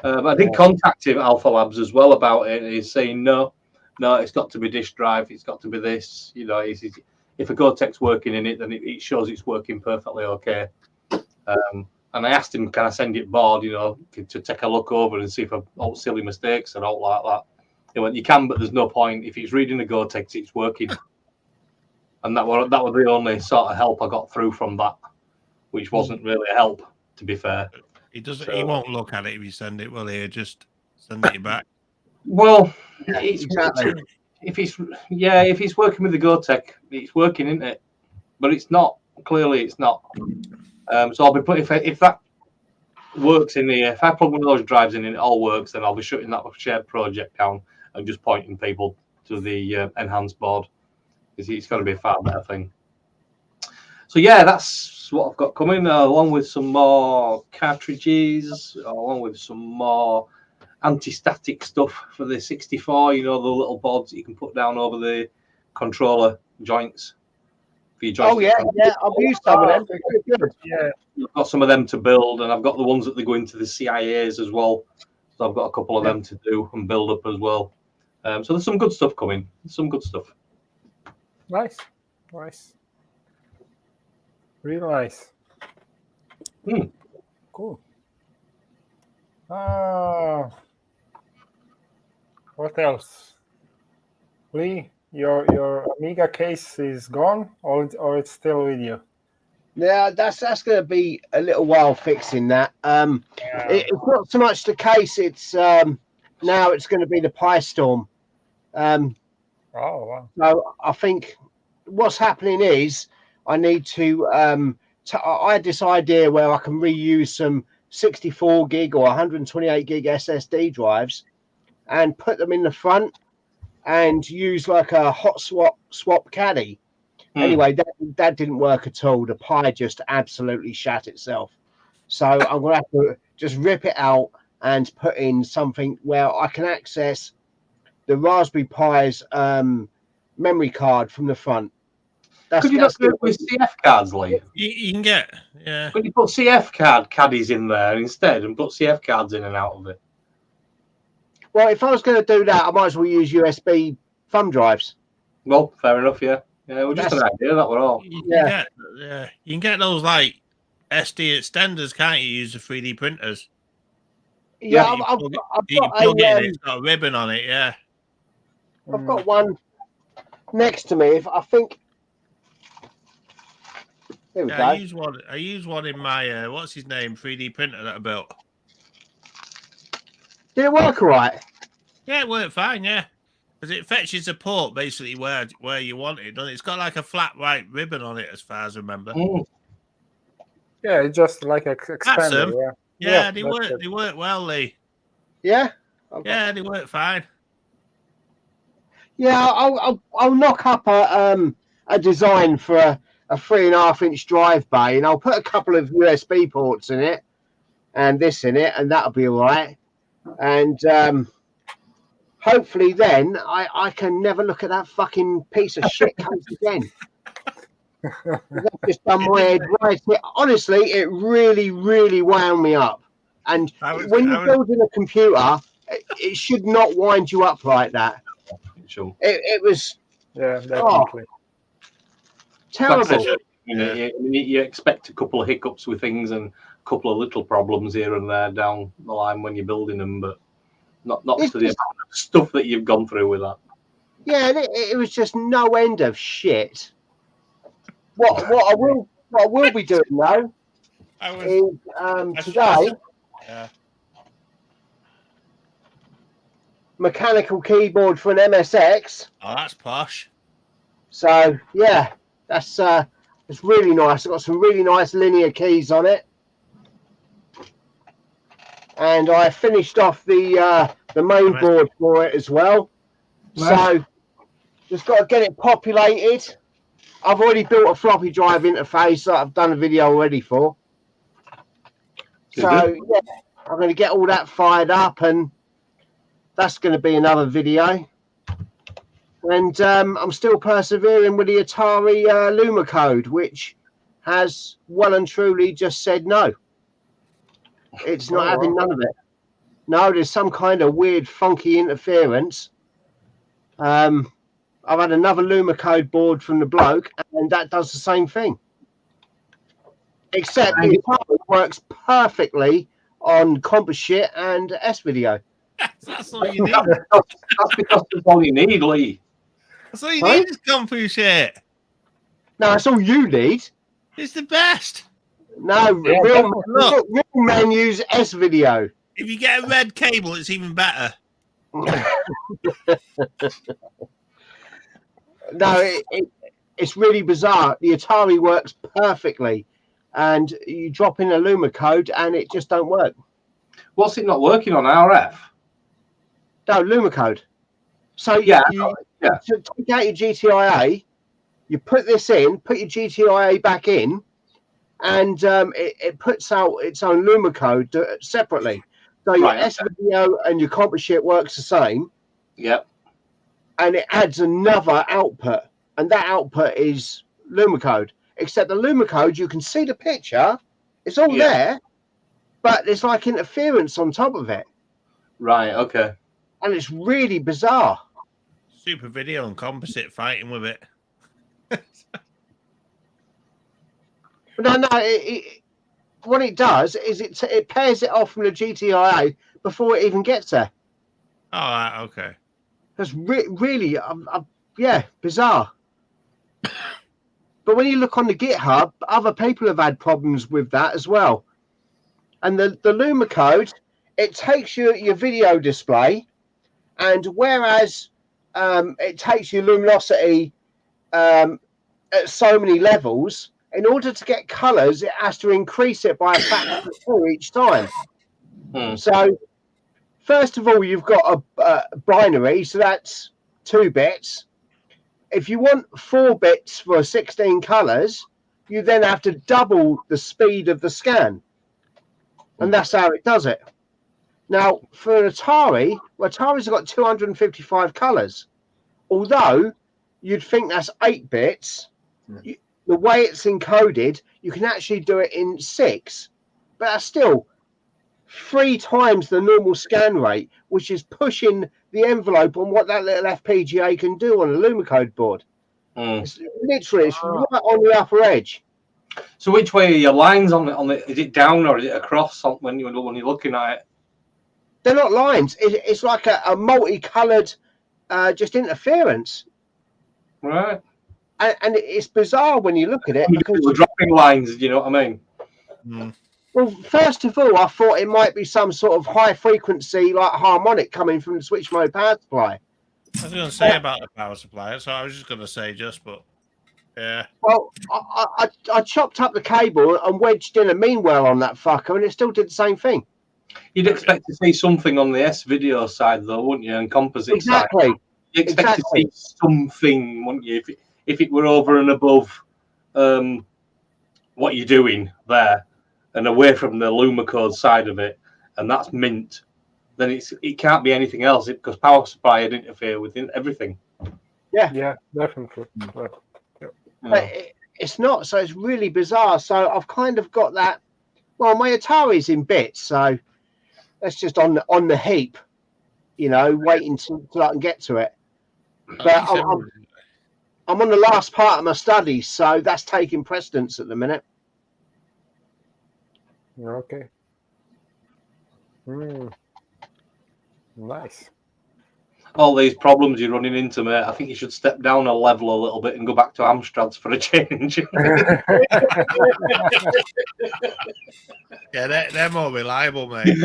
I did contact him, Alpha Labs, as well about it. And he's saying no, it's got to be disk drive. It's got to be this. He if a Gotek's working in it, then it shows it's working perfectly okay. And I asked him, can I send it board, to take a look over and see if I've got silly mistakes and all like that. He went, you can, but there's no point. If he's reading a Gotek, it's working. And that was the only sort of help I got through from that, which wasn't really a help, to be fair. He doesn't. He won't look at it if you send it. Will he? Just send it back. Well, Exactly. if he's working with the Gotek, it's working, isn't it? But it's not. Clearly, it's not. So I'll be putting if that works in here. If I plug one of those drives in and it all works, then I'll be shutting that shared project down and just pointing people to the enhanced board. Because it's got to be a far better thing. So yeah, that's what I've got coming, along with some more cartridges, along with some more anti-static stuff for the 64. The little boards that you can put down over the controller joints for your joystick. Oh yeah, I've used some of them. They're good. Yeah, I've got some of them to build, and I've got the ones that they go into the CIAs as well. So I've got a couple of them to do and build up as well. So there's some good stuff coming. Some good stuff. nice. Really nice. Cool. What else? Lee, your Amiga case is gone, or it's still with you? Yeah, that's going to be a little while fixing that. It's not so much the case. It's now it's going to be the Pi Storm. Oh wow. So I think what's happening is I need to. I had this idea where I can reuse some 64 gig or 128 gig SSD drives and put them in the front and use like a hot swap caddy. Anyway, that didn't work at all. The Pi just absolutely shat itself. So I'm going to have to just rip it out and put in something where I can access the Raspberry Pi's memory card from the front. Could you not do it with CF cards, Lee? You can get, yeah. Could you put CF caddies in there instead and put CF cards in and out of it? Well, if I was going to do that, I might as well use USB thumb drives. Well, fair enough, yeah. Yeah, well, just an idea, that were all. You can get those like SD extenders, can't you? Use the 3D printers. Yeah, you can plug it in. It's got a ribbon on it. Yeah, I've got one next to me. If I think, there we go. I use one in my what's his name 3D printer that I built. Did it work all right? Yeah, it worked fine. Yeah. Because it fetches a port basically where you want it, doesn't it? It's got like a flat white ribbon on it, as far as I remember. Yeah, it's just like expanded. Yeah, they work well, Lee. Yeah. Yeah, they work fine. Yeah, I'll knock up a design for a 3.5-inch drive bay, and I'll put a couple of USB ports in it, and this in it, and that'll be all right. And hopefully then I can never look at that fucking piece of shit case again. That's just done my head right. Honestly, it really, really wound me up. And when you're building a computer, it should not wind you up like that. Sure. It was definitely terrible. You expect a couple of hiccups with things and a couple of little problems here and there down the line when you're building them, but not to the amount of stuff that you've gone through with that. Yeah, it was just no end of shit. What I will be doing though is today mechanical keyboard for an MSX. Oh, that's posh. So yeah, that's it's really nice. I've got some really nice linear keys on it. And I finished off the main board for it as well. Nice. So just got to get it populated. I've already built a floppy drive interface that I've done a video already for. So yeah, I'm going to get all that fired up, and that's going to be another video. And I'm still persevering with the Atari Luma code, which has well and truly just said no. It's not having none of it. No, there's some kind of weird, funky interference. I I've had another Lumicode board from the bloke, and that does the same thing. Except the Atari works perfectly on composite and S-video. That's all you need. That's because that's all you need, Lee. That's all you need is composite. No, that's all you need. It's the best. No, real men use S-video. If you get a red cable, it's even better. No, it's really bizarre. The Atari works perfectly, and you drop in a Lumicode and it just don't work. What's it not working on RF? No, Lumicode. So you take out your GTIA, you put this in, put your GTIA back in, and it puts out its own Lumicode separately. So your S-video and your composite works the same. Yep. And it adds another output, and that output is Lumicode. Except the Lumicode, you can see the picture, it's all there, but there's like interference on top of it. Right, okay. And it's really bizarre. Super video and composite fighting with it. No, what it does is it pairs it off from the GTIA before it even gets there. All right, okay. That's really, bizarre. But when you look on the GitHub, other people have had problems with that as well. And the Lumicode, it takes your video display, and whereas it takes your luminosity at so many levels, in order to get colours, it has to increase it by a factor of 4 each time. So, first of all, you've got a binary, so that's 2 bits. If you want 4 bits for 16 colours, you then have to double the speed of the scan. And that's how it does it. Now, for an Atari, Atari's got 255 colours. Although, you'd think that's 8 bits. The way it's encoded, you can actually do it in 6. But that's still 3 times the normal scan rate, which is pushing the envelope on what that little FPGA can do on a Lumicode board. It's literally, it's right on the upper edge. So which way are your lines on the? Is it down or is it across when you're looking at it? They're not lines. It's like a multicoloured just interference. Right. And it's bizarre when you look at it. Because we're dropping lines, you know what I mean? Well, first of all, I thought it might be some sort of high frequency, like harmonic coming from the switch mode power supply. I was going to say about the power supply, so I was just going to say but yeah. Well, I chopped up the cable and wedged in a Meanwell on that fucker, and it still did the same thing. You'd expect to see something on the S-video side, though, wouldn't you? And composite side. You expect to see something, wouldn't you? If it were over and above what you're doing there, and away from the Lumicode side of it, and that's mint, then it can't be anything else because power supply would interfere with everything. Yeah, definitely. But it's not, so it's really bizarre. So I've kind of got that. Well, my Atari's in bits, so that's just on the heap, waiting till I can get to it. But I'm on the last part of my studies, so that's taking precedence at the minute. Okay. Nice. All these problems you're running into, mate, I think you should step down a level a little bit and go back to Amstrad's for a change. Yeah, they're more reliable, mate.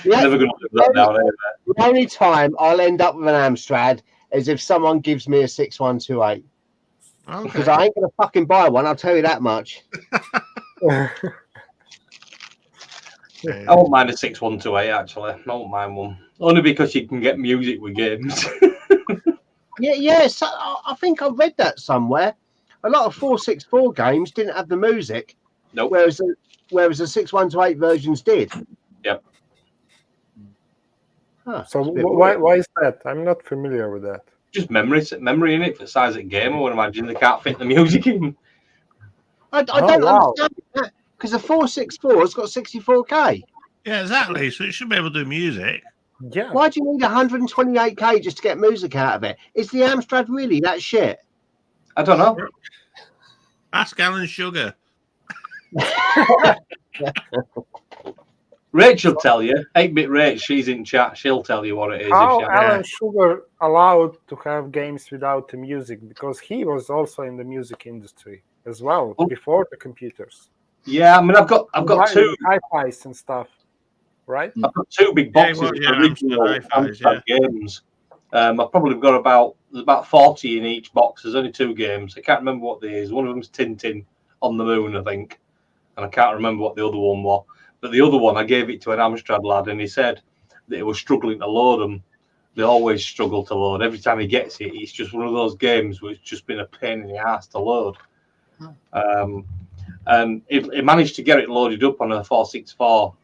Never going to live that down, eh? The only time I'll end up with an Amstrad is if someone gives me a 6128. Okay. Because I ain't going to fucking buy one, I'll tell you that much. I won't mind a 6128, actually. I won't mind one. Only because you can get music with games. Yes, I think I read that somewhere. A lot of 464 games didn't have the music. Nope. Whereas the 6128 versions did. Yep. Huh, so why is that? I'm not familiar with that. Just memory in it for the size of the game. I would imagine they can't fit the music in. I don't understand that because the 464 has got 64K. Yeah, exactly. So it should be able to do music. Yeah. Why do you need 128K just to get music out of it? Is the Amstrad really that shit? I don't know. Ask Alan Sugar. Rachel tell you. 8-bit Rach, she's in chat. She'll tell you what it is. How if she Alan Sugar allowed to have games without the music? Because he was also in the music industry as well before the computers. Yeah, I mean, I've got two hi-fis and stuff, right? I've got two big boxes of original Amstrad games. I've probably got about 40 in each box. There's only 2 games. I can't remember what they is. One of them's Tintin on the Moon, I think, and I can't remember what the other one was. But the other one, I gave it to an Amstrad lad, and he said that he was struggling to load them. They always struggle to load. Every time he gets it, it's just one of those games where it's just been a pain in the ass to load. And he managed to get it loaded up on a 464.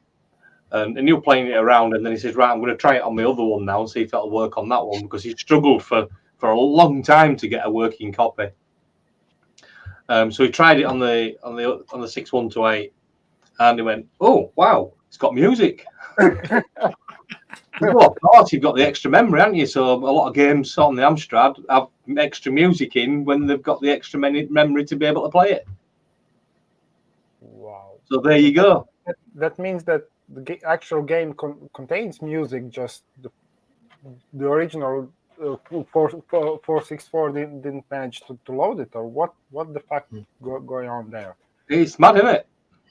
And you were playing it around, and then he says, right, I'm going to try it on my other one now and see if it'll work on that one, because he struggled for a long time to get a working copy. So he tried it on the 6128, and he went, oh wow, it's got music. Well, of course, you've got the extra memory, haven't you? So a lot of games on the Amstrad have extra music in when they've got the extra memory to be able to play it. Wow. So there you go. That means that the actual game contains music, just the original 464 didn't manage to load it, or what the fuck going on there? It's mad, isn't it?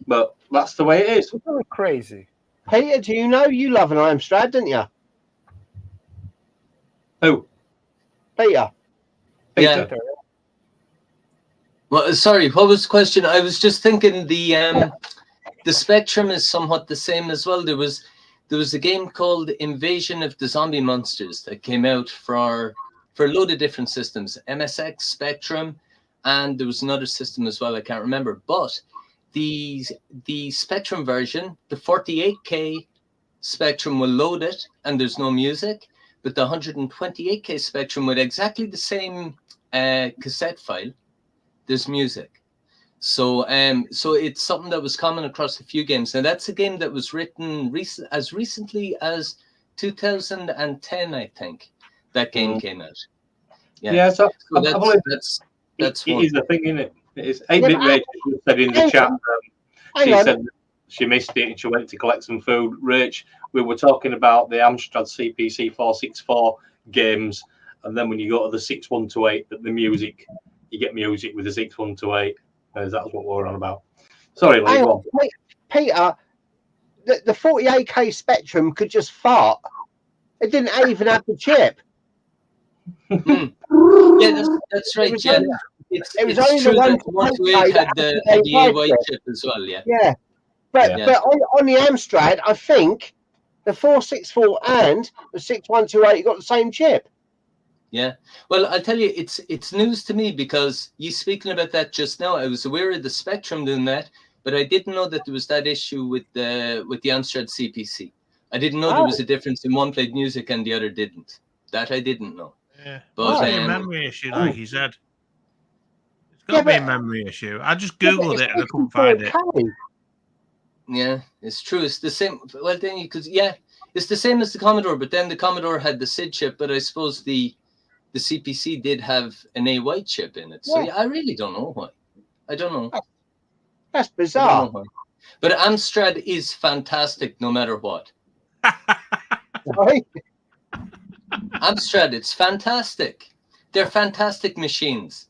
But that's the way it is. It's really crazy. Peter, do you know you love an Amstrad, didn't you? Who? Peter. Yeah. Well, sorry, what was the question? I was just thinking the Spectrum is somewhat the same as well. There was a game called Invasion of the Zombie Monsters that came out for a load of different systems, MSX, Spectrum, and there was another system as well, I can't remember. But the Spectrum version, the 48K Spectrum will load it and there's no music, but the 128K Spectrum with exactly the same cassette file, there's music. So it's something that was common across a few games. Now that's a game that was written as recently as 2010, I think. That game came out. Yeah. So that's it one. is a thing, isn't it? It is. 8-bit Rachel said in the chat. She said that she missed it and she went to collect some food. Rach, we were talking about the Amstrad CPC 464 games, and then when you go to the 6128, the music, you get music with the 6128. That's what we're on about. Sorry, Lee, go on. Peter, the 48K Spectrum could just fart. It didn't even have the chip. Yeah, that's right. Yeah, it was only the one had the AY chip as well. Yeah. Yeah, but on the Amstrad, I think the 464 and the 6128 got the same chip. Yeah, well, I'll tell you, it's news to me because you speaking about that just now. I was aware of the Spectrum doing that, but I didn't know that there was that issue with the Amstrad CPC. I didn't know there was a difference in one played music and the other didn't. That I didn't know. Yeah, but it's a memory issue, like he said. It's got to be a memory issue. I just googled it and I couldn't find it. Yeah, it's true. It's the same. Well, then you could, it's the same as the Commodore, but then the Commodore had the SID chip, but I suppose the CPC did have an AY chip in it. So I really don't know why. I don't know. That's bizarre. But Amstrad is fantastic no matter what. Right? Amstrad, it's fantastic. They're fantastic machines.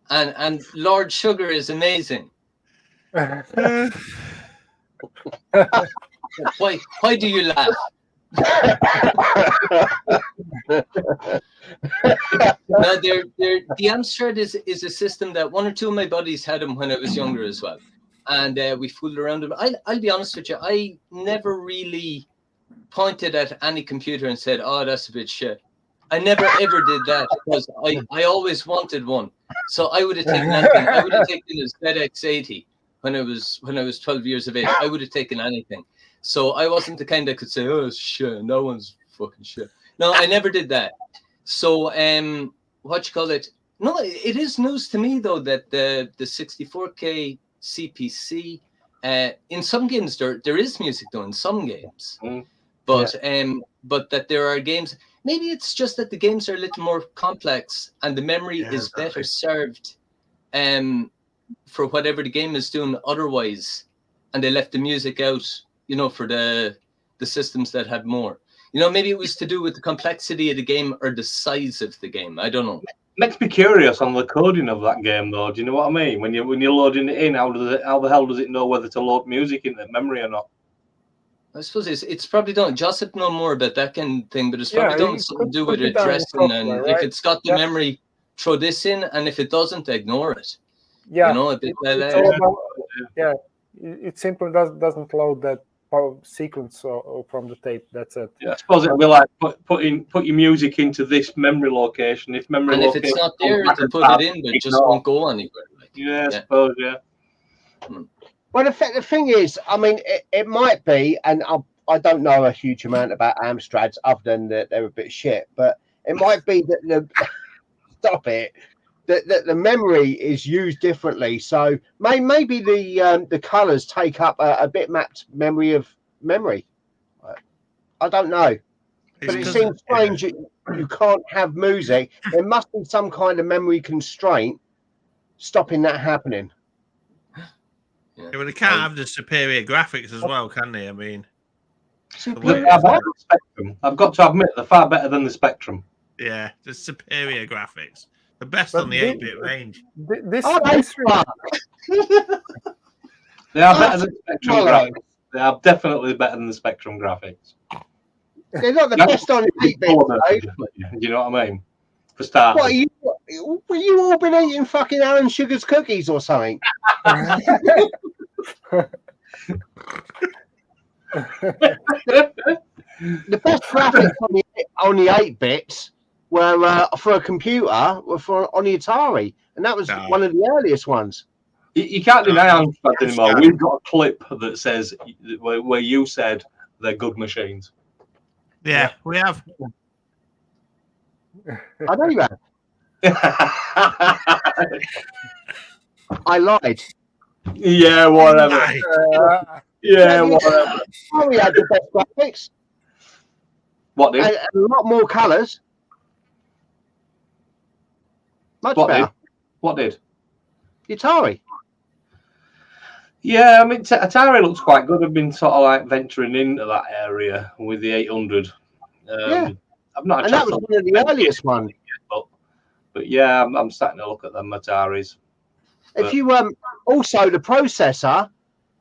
And Lord Sugar is amazing. Why do you laugh? No, the Amstrad is a system that one or two of my buddies had them when I was younger as well, and we fooled around with them. I'll be honest with you, I never really pointed at any computer and said, "Oh, that's a bit shit." I never ever did that because I always wanted one. So I would have taken anything. I would have taken a ZX80 when I was 12 years of age. I would have taken anything. So I wasn't the kind that could say, "Oh, shit, no one's fucking shit." No, I never did that. So No, it is news to me though that the 64K CPC, in some games there is music though in some games, but that there are games. Maybe it's just that the games are a little more complex and the memory is better served, for whatever the game is doing otherwise, and they left the music out, you know, for the systems that had more. You know, maybe it was to do with the complexity of the game or the size of the game. I don't know. Makes me curious on the coding of that game, though. Do you know what I mean? When you're loading it in, how the hell does it know whether to load music into memory or not? I suppose it's probably done. Joseph know more about that kind of thing, but it's probably done something to do with addressing, and right? If it's got the memory, throw this in, and if it doesn't, ignore it. Yeah, you know, a bit it simply doesn't load that sequence from the tape. That's it. Yeah, I suppose it'll be like put your music into this memory location. If it's not there, to put it in, but it just won't go anywhere. I suppose. Well, the thing is, I mean, it might be, and I don't know a huge amount about Amstrads other than that they're a bit shit, but it might be that that the memory is used differently. So maybe the colours take up a bitmapped memory of memory. I don't know, but it seems strange that you can't have music. There must be some kind of memory constraint stopping that happening. Yeah, well, they can't have the superior graphics as well, can they? I mean, I've got to admit, they're far better than the Spectrum. Yeah, the superior graphics. The best on the 8-bit range. This they are better than the Spectrum graphics. They are definitely better than the Spectrum graphics. They're not the best on the 8-bit. You know what I mean? For starters. What, you all been eating fucking Alan Sugar's cookies or something? The best graphics on the 8-bits were for a computer on the Atari, and that was one of the earliest ones. You can't deny Amstrad anymore. We've got a clip that says where you said they're good machines. Yeah, we have. I know you have. I lied. Yeah, whatever. Whatever. Oh, we had the best graphics. What did? And a lot more colours. Much better. What did? The Atari. Yeah, I mean, Atari looks quite good. I've been sort of like venturing into that area with the 800. I've not. And that was one of the earliest ones. But yeah, I'm starting to look at them Ataris. If you also the processor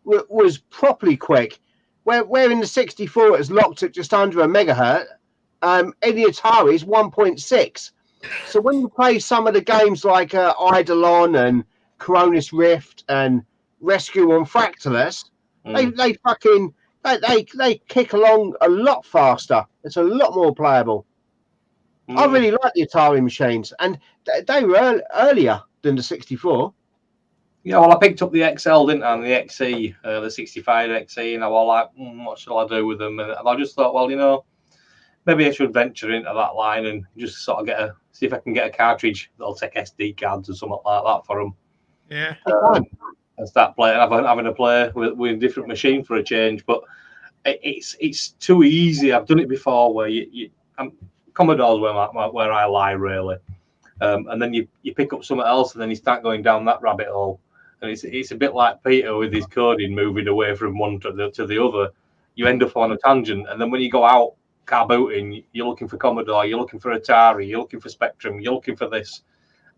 was properly quick, where in the 64 it's locked at just under a megahertz, in the Atari is 1.6. So when you play some of the games like Eidolon and Coronis Rift and Rescue on Fractalus, they kick along a lot faster. It's a lot more playable. I really like the Atari machines, and they were earlier than the 64. Yeah, well, I picked up the XL, didn't I, and the XE, the 65 XE, and I was like, what shall I do with them? And I just thought, well, you know, maybe I should venture into that line and just sort of see if I can get a cartridge that'll take SD cards or something like that for them. Yeah. And start playing, having a play with a different machine for a change. But it's too easy. I've done it before where Commodore's where I lie, really. And then you pick up something else, and then you start going down that rabbit hole. And it's a bit like Peter with his coding, moving away from one to the other. You end up on a tangent, and then when you go out car booting, you're looking for Commodore, you're looking for Atari, you're looking for Spectrum, you're looking for this,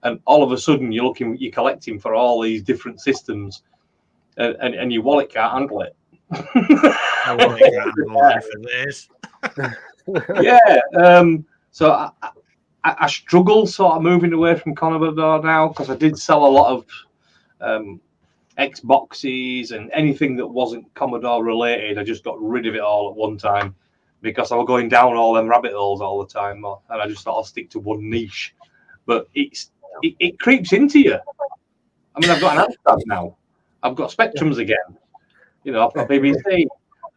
and all of a sudden you're collecting for all these different systems, and your wallet can't handle it. My wallet can't handle for this. Yeah. So I struggle sort of moving away from Commodore now, because I did sell a lot of Xboxes and anything that wasn't Commodore related. I just got rid of it all at one time because I was going down all them rabbit holes all the time, and I just thought I'll stick to one niche. But it creeps into you. I mean, I've got an Amstrad now. I've got Spectrums again. You know, I've got BBC.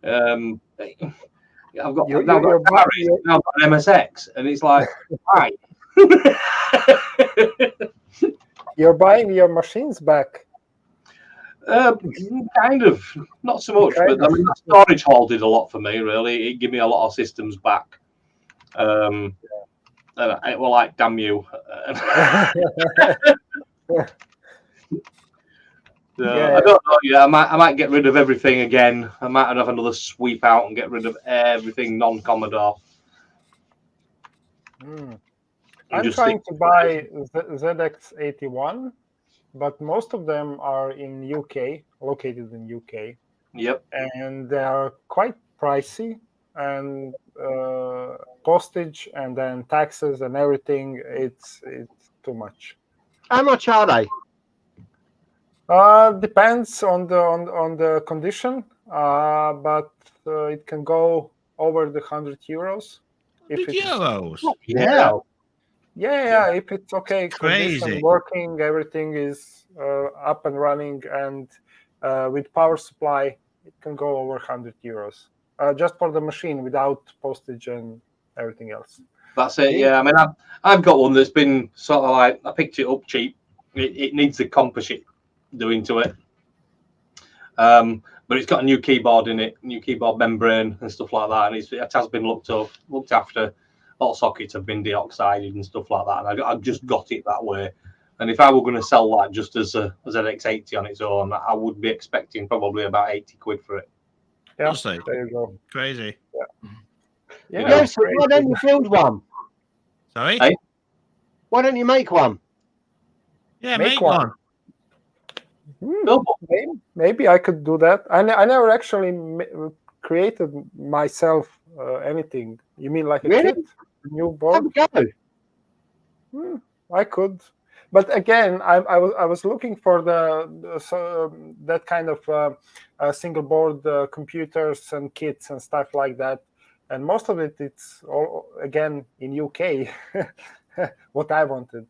I've got an MSX, and it's like, why? You're buying your machines back. Kind of, not so much, but I mean, the storage hall did a lot for me. Really, it gave me a lot of systems back. And it was like, damn you. I don't know. Yeah, I might get rid of everything again. I might have another sweep out and get rid of everything non-Commodore. I'm trying to buy ZX81, but most of them are in UK, located in UK. Yep. And they are quite pricey, and postage and then taxes and everything. It's too much. How much are they? Depends on the condition, but it can go over the €100. If it's euros. Yeah. If it's okay, Crazy. condition, working, everything is up and running, and with power supply, it can go over €100 just for the machine without postage and everything else. That's it. Yeah, I mean, I've got one that's been sort of like, I picked it up cheap. It needs the composite doing to it, but it's got a new keyboard in it, new keyboard membrane and stuff like that, and it has been looked after. All sockets have been deoxided and stuff like that, and I've just got it that way. And if I were going to sell that just as an X80 on its own, I would be expecting probably about 80 quid for it. Yeah, there you go. Crazy. Yeah. So why don't you build one? Sorry? Hey? Why don't you make one? Yeah, make one. Maybe I could do that. I never actually created myself anything. You mean like a kit? A new board? I could, but again, I was looking for that kind of single board computers and kits and stuff like that, and most of it's all again in UK. What I wanted,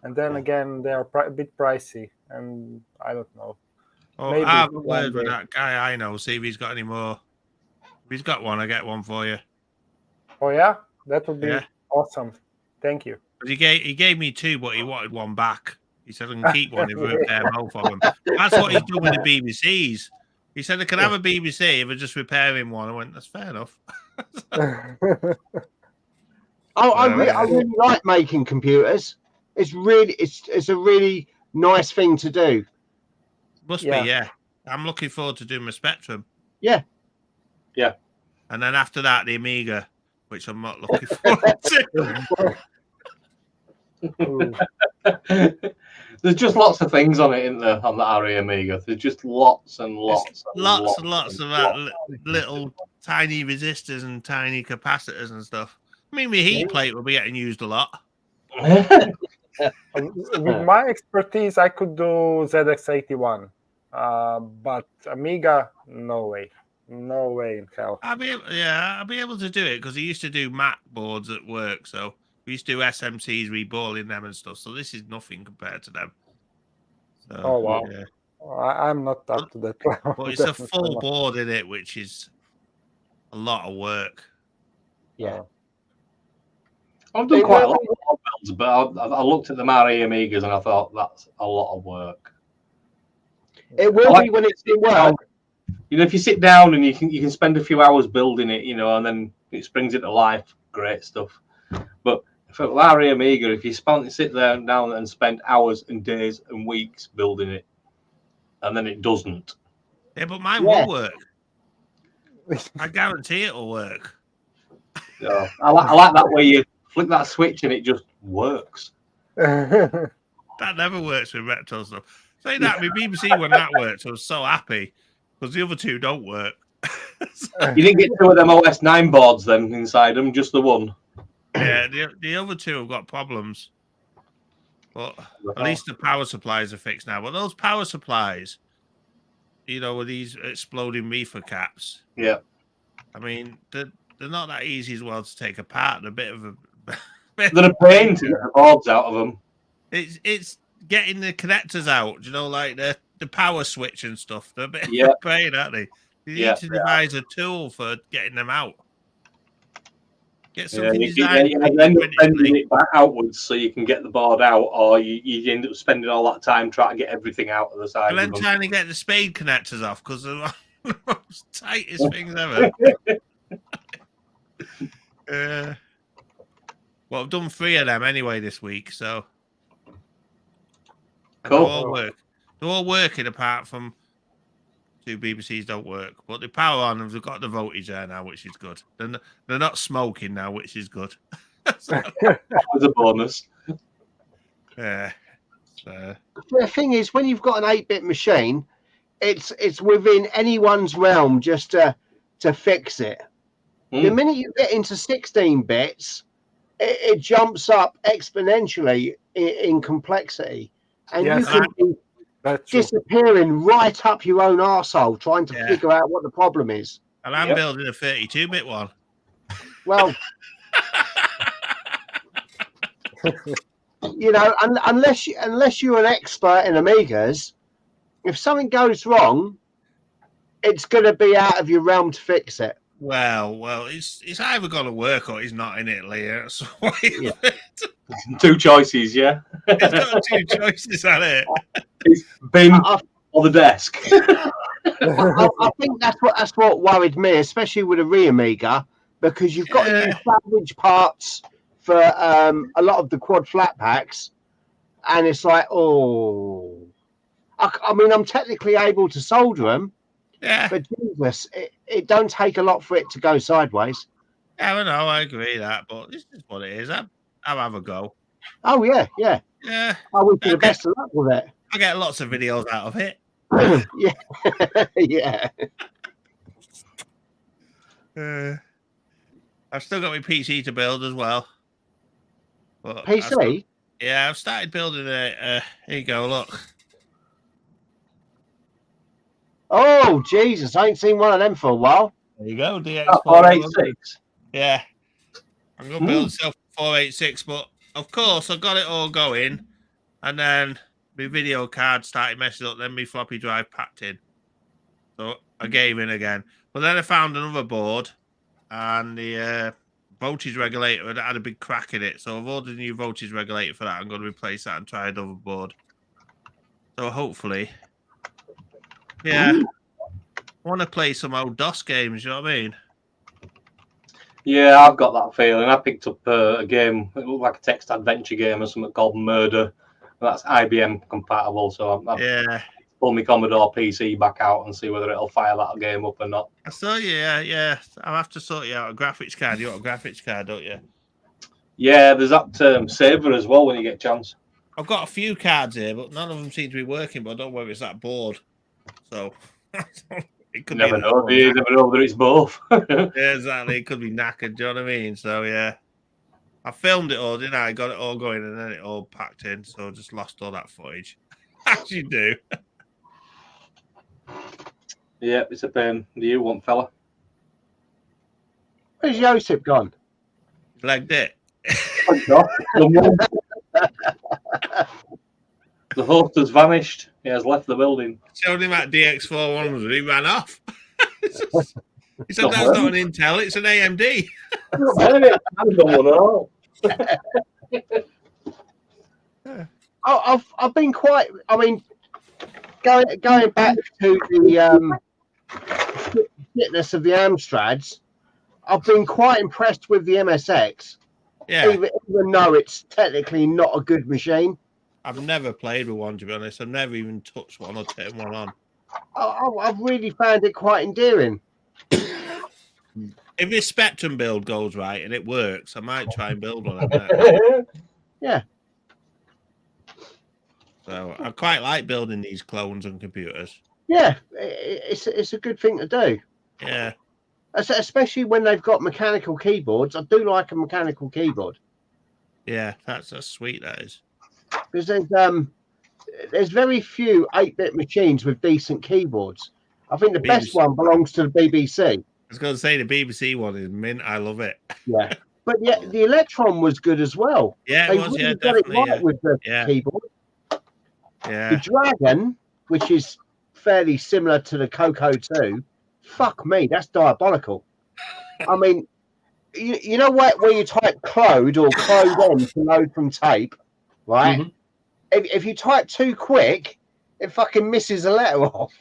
and then again they are a bit pricey, and I don't know. Oh, I have a word with that guy I know. See if he's got any more. If he's got one, I get one for you. Oh yeah, that would be awesome. Thank you. But he gave me two, but he wanted one back. He said I can keep one if we repair both of them. That's what he's done with the BBCs. He said I can have a BBC if I just repair him one. I went, that's fair enough. I really like making computers. It's a really nice thing to do. Must be, yeah. I'm looking forward to doing my Spectrum. Yeah. And then after that, the Amiga, which I'm not looking forward to. There's just lots of things on it, isn't there, on the RE Amiga? There's just lots and lots of that little tiny resistors and tiny capacitors and stuff. I mean, my heat plate will be getting used a lot. With my expertise, I could do ZX81, but Amiga, no way. No way in hell. I'll be able to do it because I used to do Mac boards at work, so we used to do SMCs, reballing them and stuff. So this is nothing compared to them. So, oh wow! Yeah. I'm not up to that level. But it's a full board in it, which is a lot of work. Yeah. I've done quite a lot of builds, but I looked at the RE Amigas and I thought that's a lot of work. It will be when it's in work. You know, if you sit down and you can spend a few hours building it, you know, and then it springs it to life, great stuff. But for RE Amiga, if you sit there down and spend hours and days and weeks building it, and then it doesn't. Yeah, but mine will work. I guarantee it will work. Yeah, I like that way you flick that switch and it just works. That never works with retro stuff. Say that, with BBC when that worked, I was so happy. Because the other two don't work. You didn't get two of them OS 9 boards then inside them, just the one. Yeah, the other two have got problems. But at least the power supplies are fixed now. But those power supplies, you know, with these exploding reefer caps. Yeah. I mean, they're not that easy as well to take apart. They're a bit of a... They're a pain to get the boards out of them. It's getting the connectors out, you know, like the power switch and stuff. They're a bit of a pain, aren't they? You need to devise a tool for getting them out. Get something you designed. end up bending it back outwards so you can get the board out, or you end up spending all that time trying to get everything out of the side. And then trying to get the spade connectors off because they're the most tightest things ever. Well, I've done 3 of them anyway this week, so cool. They're all working apart from 2 BBCs don't work, but the power on them. They've got the voltage there now, which is good. They're not smoking now, which is good. That was a bonus. Yeah. The thing is, when you've got an 8-bit machine, it's within anyone's realm just to fix it. The minute you get into 16 bits, it jumps up exponentially in complexity, and you can be disappearing right up your own arsehole trying to figure out what the problem is. And I'm building a 32-bit one. Well, you know, unless you're an expert in Amigas, if something goes wrong, it's going to be out of your realm to fix it. Well, it's either going to work or it's not in it, Leah. So 2 choices, yeah. It's got 2 choices on it. It's bin or the desk. I think that's what worried me, especially with a Amiga, because you've got to use salvage parts for a lot of the quad flat packs, and it's like, I mean, I'm technically able to solder them. Yeah, but Jesus, it don't take a lot for it to go sideways. Yeah, I know, I agree that, but this is what it is. I'll have a go. Oh yeah. I wish you the best of luck with it. I get lots of videos out of it. yeah. I've still got my PC to build as well. But PC? I've started building a. Here you go, look. Oh, Jesus. I ain't seen one of them for a while. There you go, DX4. 486. Yeah. I'm going to build myself 486, but of course, I got it all going. And then my video card started messing up, then my floppy drive packed in. So I gave in again. But then I found another board, and the voltage regulator had a big crack in it. So I've ordered a new voltage regulator for that. I'm going to replace that and try another board. So hopefully... Yeah, I want to play some old DOS games, you know what I mean? Yeah, I've got that feeling. I picked up a game, it looked like a text adventure game or something called Murder. That's IBM compatible, so I've pulled my Commodore PC back out and see whether it'll fire that game up or not. I saw you, yeah. I'll have to sort you out a graphics card. You got a graphics card, don't you? Yeah, there's that saver as well when you get a chance. I've got a few cards here, but none of them seem to be working, but I don't know whether it's that board. So it could never know. You never know whether it's both. Yeah, exactly. It could be knackered. Do you know what I mean? So yeah, I filmed it all, didn't I? Got it all going, and then it all packed in. So I just lost all that footage, as you do. Yeah, it's a pain. Do you want, fella? Where's Josip gone? Legged it. The host has vanished. He has left the building. Showed him that DX4 one and he ran off. He said, "That's not an Intel, it's an AMD." I've been quite. I mean, going back to the fitness of the Amstrads, I've been quite impressed with the MSX. Yeah, even though it's technically not a good machine. I've never played with one, to be honest. I've never even touched one or taken one on. I've really found it quite endearing. If this Spectrum build goes right and it works, I might try and build one. Yeah. So I quite like building these clones on computers. Yeah, it's a good thing to do. Yeah. Especially when they've got mechanical keyboards. I do like a mechanical keyboard. Yeah, that's sweet, that is. Because there's very few 8-bit machines with decent keyboards. I think the best one belongs to the BBC. I was going to say the BBC one is mint. I love it. Yeah, but yeah, the Electron was good as well. Yeah, it was. Really got definitely. it right with the keyboard. Yeah. The Dragon, which is fairly similar to the Coco 2, fuck me, that's diabolical. I mean, you know where you type clode or clode on to load from tape, right? Mhm. If you type too quick, it fucking misses a letter off.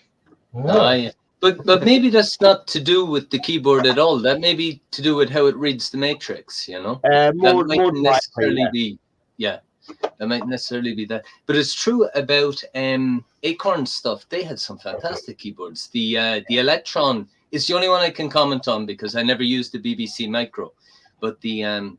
Yeah. But maybe that's not to do with the keyboard at all. That may be to do with how it reads the matrix, you know? More That might likely, necessarily be, yeah. That might necessarily be that. But it's true about Acorn stuff. They had some fantastic keyboards. The Electron is the only one I can comment on because I never used the BBC Micro. But the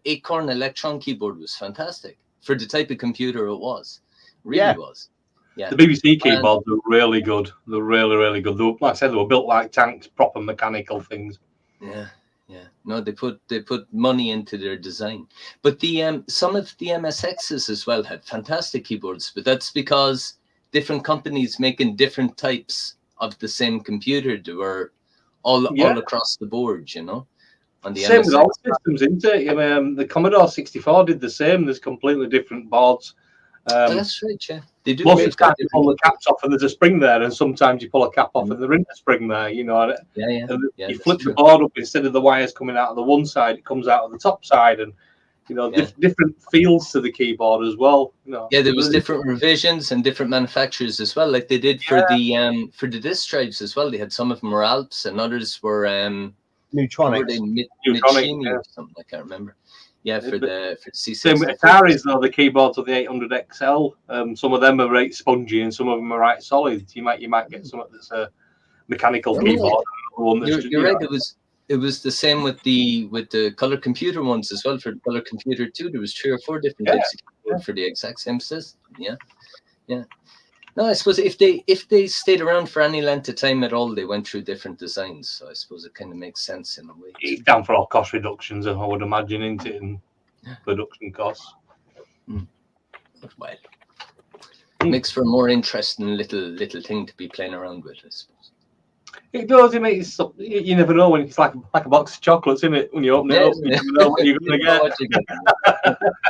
Acorn Electron keyboard was fantastic for the type of computer it was. Really was. Yeah. The BBC keyboards are really good. They're really, really good. Like I said, they were built like tanks, proper mechanical things. Yeah. No, they put money into their design. But the some of the MSXs as well had fantastic keyboards, but that's because different companies making different types of the same computer. They were all across the board, you know. On the same MSX. with all systems, isn't it? The Commodore 64 did the same. There's completely different boards. That's right, yeah. They do. Most of the time you pull the caps off and there's a spring there, and sometimes you pull a cap off and there isn't a spring there, you know. Yeah. You flip the board up, instead of the wires coming out of the one side, it comes out of the top side, and you know, different feels to the keyboard as well. You know. Yeah, there was different revisions and different manufacturers as well, like they did for the disk drives as well. They had some of them were Alps and others were Neutronics. Mitchini or something. I can't remember. Yeah, for the C6. Same with Ataris, though, the keyboards of the 800 XL. Some of them are right spongy and some of them are right solid. You might get something that's a mechanical keyboard. You're right. It was the same with the color computer ones as well. For the color computer too, there was 3 or 4 different types of keyboard for the exact same system. Yeah. No, I suppose if they stayed around for any length of time at all, they went through different designs. So I suppose it kind of makes sense in a way. It's down for all cost reductions, I would imagine, isn't it, and production costs. Well, it makes for a more interesting little thing to be playing around with, I suppose. It does. It makes you never know when it's like a box of chocolates, isn't it? When you open it up, you never know what you're going to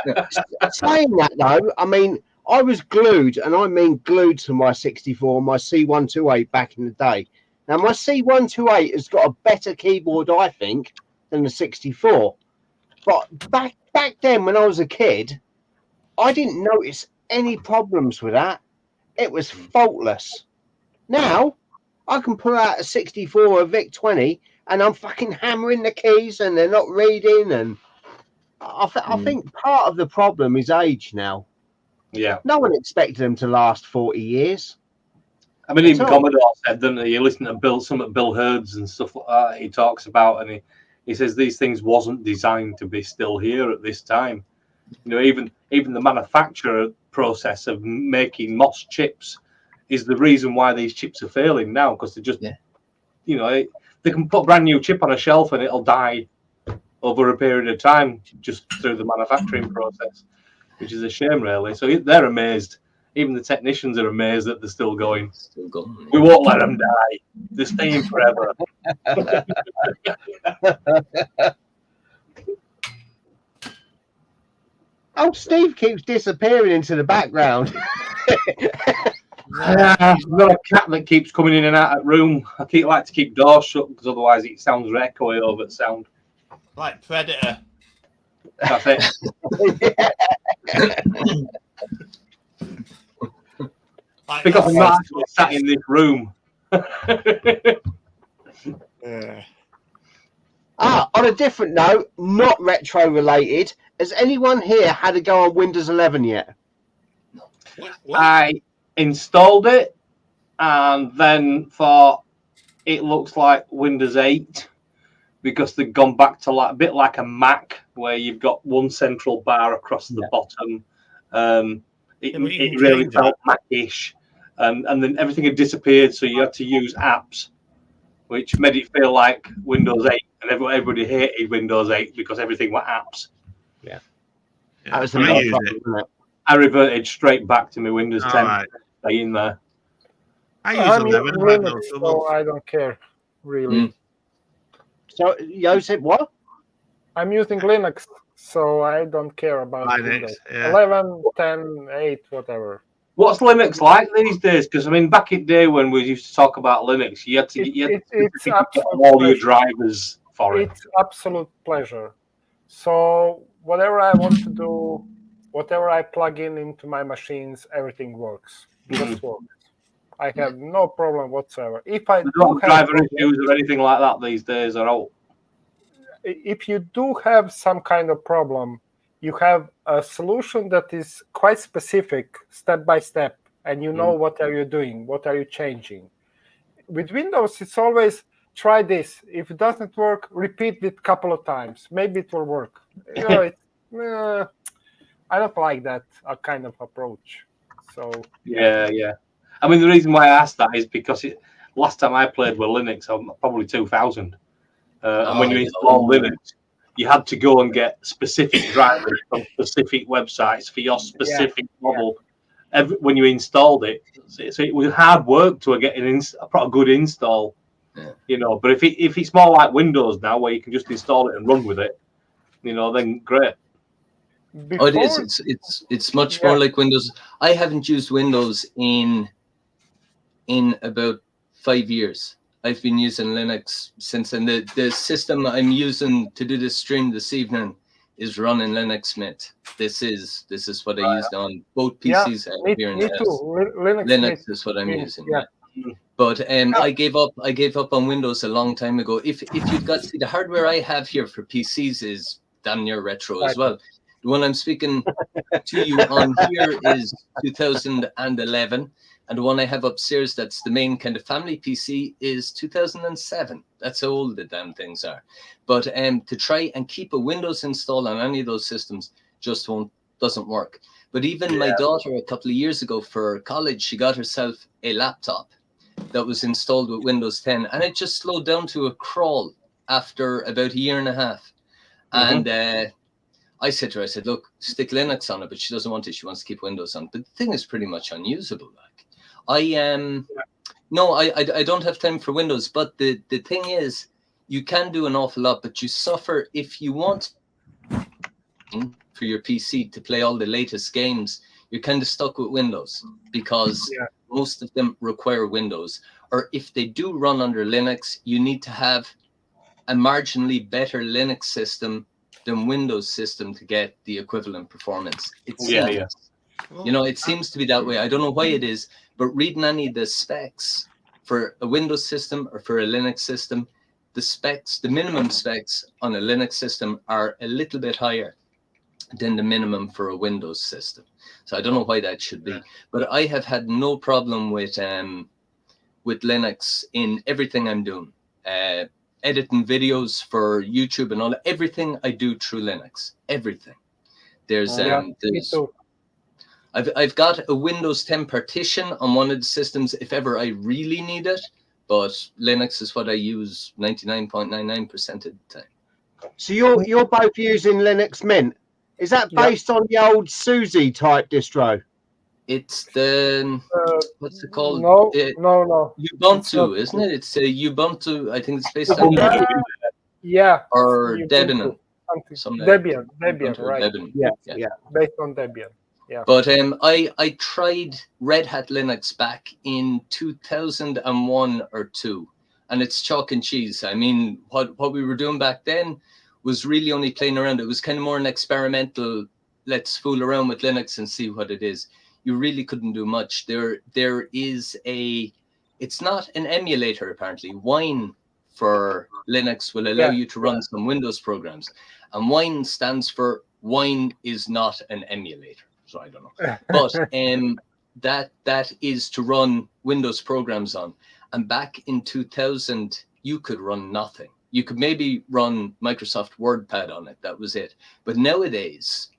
get. Saying that though, I mean, I was glued, and I mean glued to my 64, my C128 back in the day. Now, my C128 has got a better keyboard, I think, than the 64. But back then, when I was a kid, I didn't notice any problems with that. It was faultless. Now, I can pull out a 64 or a VIC-20, and I'm fucking hammering the keys, and they're not reading. And I think part of the problem is age now. Yeah. No one expected them to last 40 years. I mean, even Commodore said, didn't he? You listen to Bill Hurd's and stuff like that. He talks about, and he says these things wasn't designed to be still here at this time. You know, even the manufacturer process of making MOS chips is the reason why these chips are failing now, because they just, you know, they can put a brand new chip on a shelf and it'll die over a period of time just through the manufacturing process, which is a shame, really. So they're amazed. Even the technicians are amazed that they're still going. We won't let them die. They're staying forever. Oh, Steve keeps disappearing into the background. I've got a cat that keeps coming in and out of the room. I like to keep doors shut because otherwise it sounds echoey over the sound. Like Predator. That's it. Because I'm not actually sat in this room. On a different note, not retro related, has anyone here had a go on Windows 11 yet? What? I installed it and then thought it looks like Windows 8 because they've gone back to like a bit like a Mac where you've got one central bar across the bottom. It really felt Mac-ish. And then everything had disappeared, so you had to use apps, which made it feel like Windows 8. And everybody hated Windows 8 because everything were apps. Yeah. That was the main problem, wasn't it? I reverted straight back to my Windows 10. Right. Stay in there. I use 11. Linux, so I don't care, really. So, Joseph, what? I'm using Linux, so I don't care about Windows. 11, 10, 8, whatever. What's Linux like these days? Because I mean, back in the day when we used to talk about Linux, you had to get all your drivers for it. It's absolute pleasure. So whatever I want to do, whatever I plug into my machines, everything works. Just works. I have no problem whatsoever. If I There's do not have driver issues or anything like that these days are all. if you do have some kind of problem, you have a solution that is quite specific, step by step, and you know what are you doing, what are you changing. With Windows, it's always try this. If it doesn't work, repeat it a couple of times. Maybe it will work. I don't like that kind of approach. So yeah. I mean, the reason why I asked that is because last time I played with Linux, probably 2000. And when you install Linux, you had to go and get specific drivers from specific websites for your specific model. When you installed it, so it was hard work to get a good install. You know, but if it's more like Windows now, where you can just install it and run with it, you know, then great. It is. It's much more like Windows. I haven't used Windows in about 5 years. I've been using Linux since, and the system I'm using to do this stream this evening is running Linux Mint. This is what I use on both PCs here in the house. Linux is what I'm using. Yeah. But I gave up on Windows a long time ago. If you've got, see, the hardware I have here for PCs is damn near retro as well. The one I'm speaking to you on here is 2011. And the one I have upstairs, that's the main kind of family PC, is 2007. That's how old the damn things are. But to try and keep a Windows install on any of those systems just doesn't work. But even my daughter, a couple of years ago for college, she got herself a laptop that was installed with Windows 10, and it just slowed down to a crawl after about a year and a half. And I said to her, I said, look, stick Linux on it, but she doesn't want it. She wants to keep Windows on. But the thing is pretty much unusable. I don't have time for Windows, but the thing is, you can do an awful lot, but you suffer if you want for your PC to play all the latest games. You're kind of stuck with Windows because most of them require Windows, or if they do run under Linux, you need to have a marginally better Linux system than Windows system to get the equivalent performance. You know, it seems to be that way. I don't know why it is, but reading any of the specs for a Windows system or for a Linux system, the minimum specs on a Linux system are a little bit higher than the minimum for a Windows system. So I don't know why that should be, but I have had no problem with Linux in everything I'm doing. Editing videos for YouTube and all that, everything I do through Linux. Everything. I've got a Windows 10 partition on one of the systems if ever I really need it, but Linux is what I use 99.99% of the time. So you're both using Linux Mint. Is that based on the old SUSE type distro? It's the what's it called? No. Ubuntu, isn't it? It's a Ubuntu. I think it's based on or Debian. Debian, right? Debian. Yeah, based on Debian. Yeah. But I tried Red Hat Linux back in 2001 or 2, and it's chalk and cheese. I mean, what we were doing back then was really only playing around. It was kind of more an experimental, let's fool around with Linux and see what it is. You really couldn't do much. There is it's not an emulator apparently. Wine for Linux will allow you to run some Windows programs, and Wine stands for Wine is not an emulator. So I don't know, but that is to run Windows programs on. And back in 2000, you could run nothing. You could maybe run Microsoft WordPad on it. That was it. But nowadays,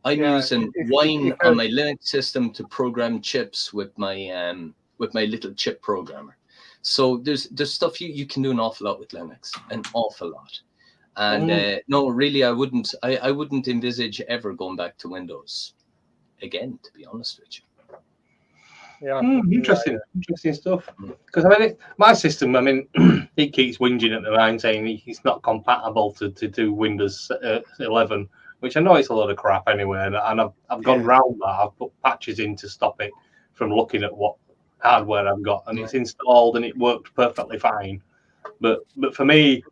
I'm using Wine on my Linux system to program chips with my little chip programmer. So there's stuff you can do an awful lot with Linux, an awful lot. And no, really, I wouldn't envisage ever going back to Windows again, to be honest with you. Interesting stuff. Because I mean, my system, I mean, he keeps whinging at the line saying he's not compatible to do Windows 11, which I know it's a lot of crap anyway. And I've gone round that. I've put patches in to stop it from looking at what hardware I've got, and it's installed and it worked perfectly fine. But for me,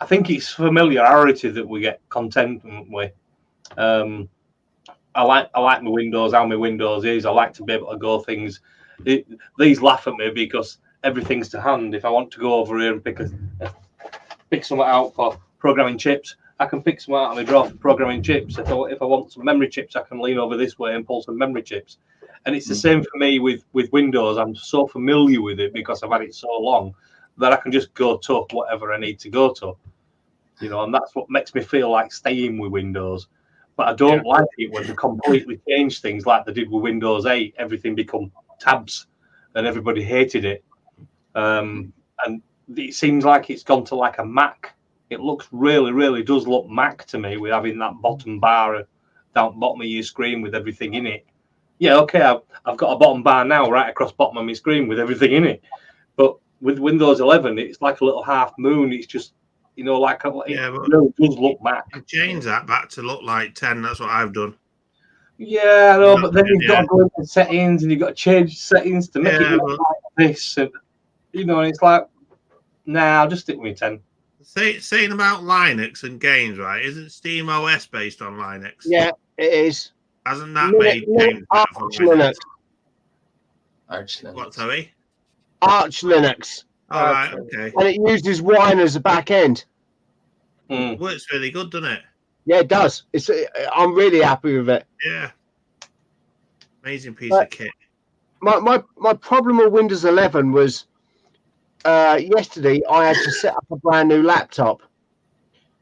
I think it's familiarity that we get contentment with. I like my Windows, how my Windows is. I like to be able to go things. These laugh at me because everything's to hand. If I want to go over here and pick something out for programming chips, I can pick some out of my drawer for programming chips. If I want some memory chips, I can lean over this way and pull some memory chips. And it's the same for me with Windows. I'm so familiar with it because I've had it so long that I can just go to whatever I need to go to. And that's what makes me feel like staying with Windows. But I don't like it when they completely change things like they did with Windows 8. Everything become tabs and everybody hated it. And it seems like it's gone to like a Mac. It looks really, really does look Mac to me with having that bottom bar down bottom of your screen with everything in it. Yeah, okay, I've got a bottom bar now right across bottom of my screen with everything in it. But with Windows 11, it's like a little half moon. It's just, it really does look Mac. Change that back to look like 10. That's what I've done. Yeah, I know, but then you've got to go into settings and you've got to change settings to make it look like this. And, and it's like, nah, I'll just stick with 10. Saying about Linux and games, right? Isn't Steam OS based on Linux? Yeah, it is. Hasn't that made games for Linux? Arch Linux. What, sorry? Arch Linux. All right, okay. And it uses Wine as a back end. Works really good, doesn't it? Yeah, it does. I'm really happy with it. Yeah. Amazing piece of kit. My problem with Windows 11 was yesterday I had to set up a brand new laptop.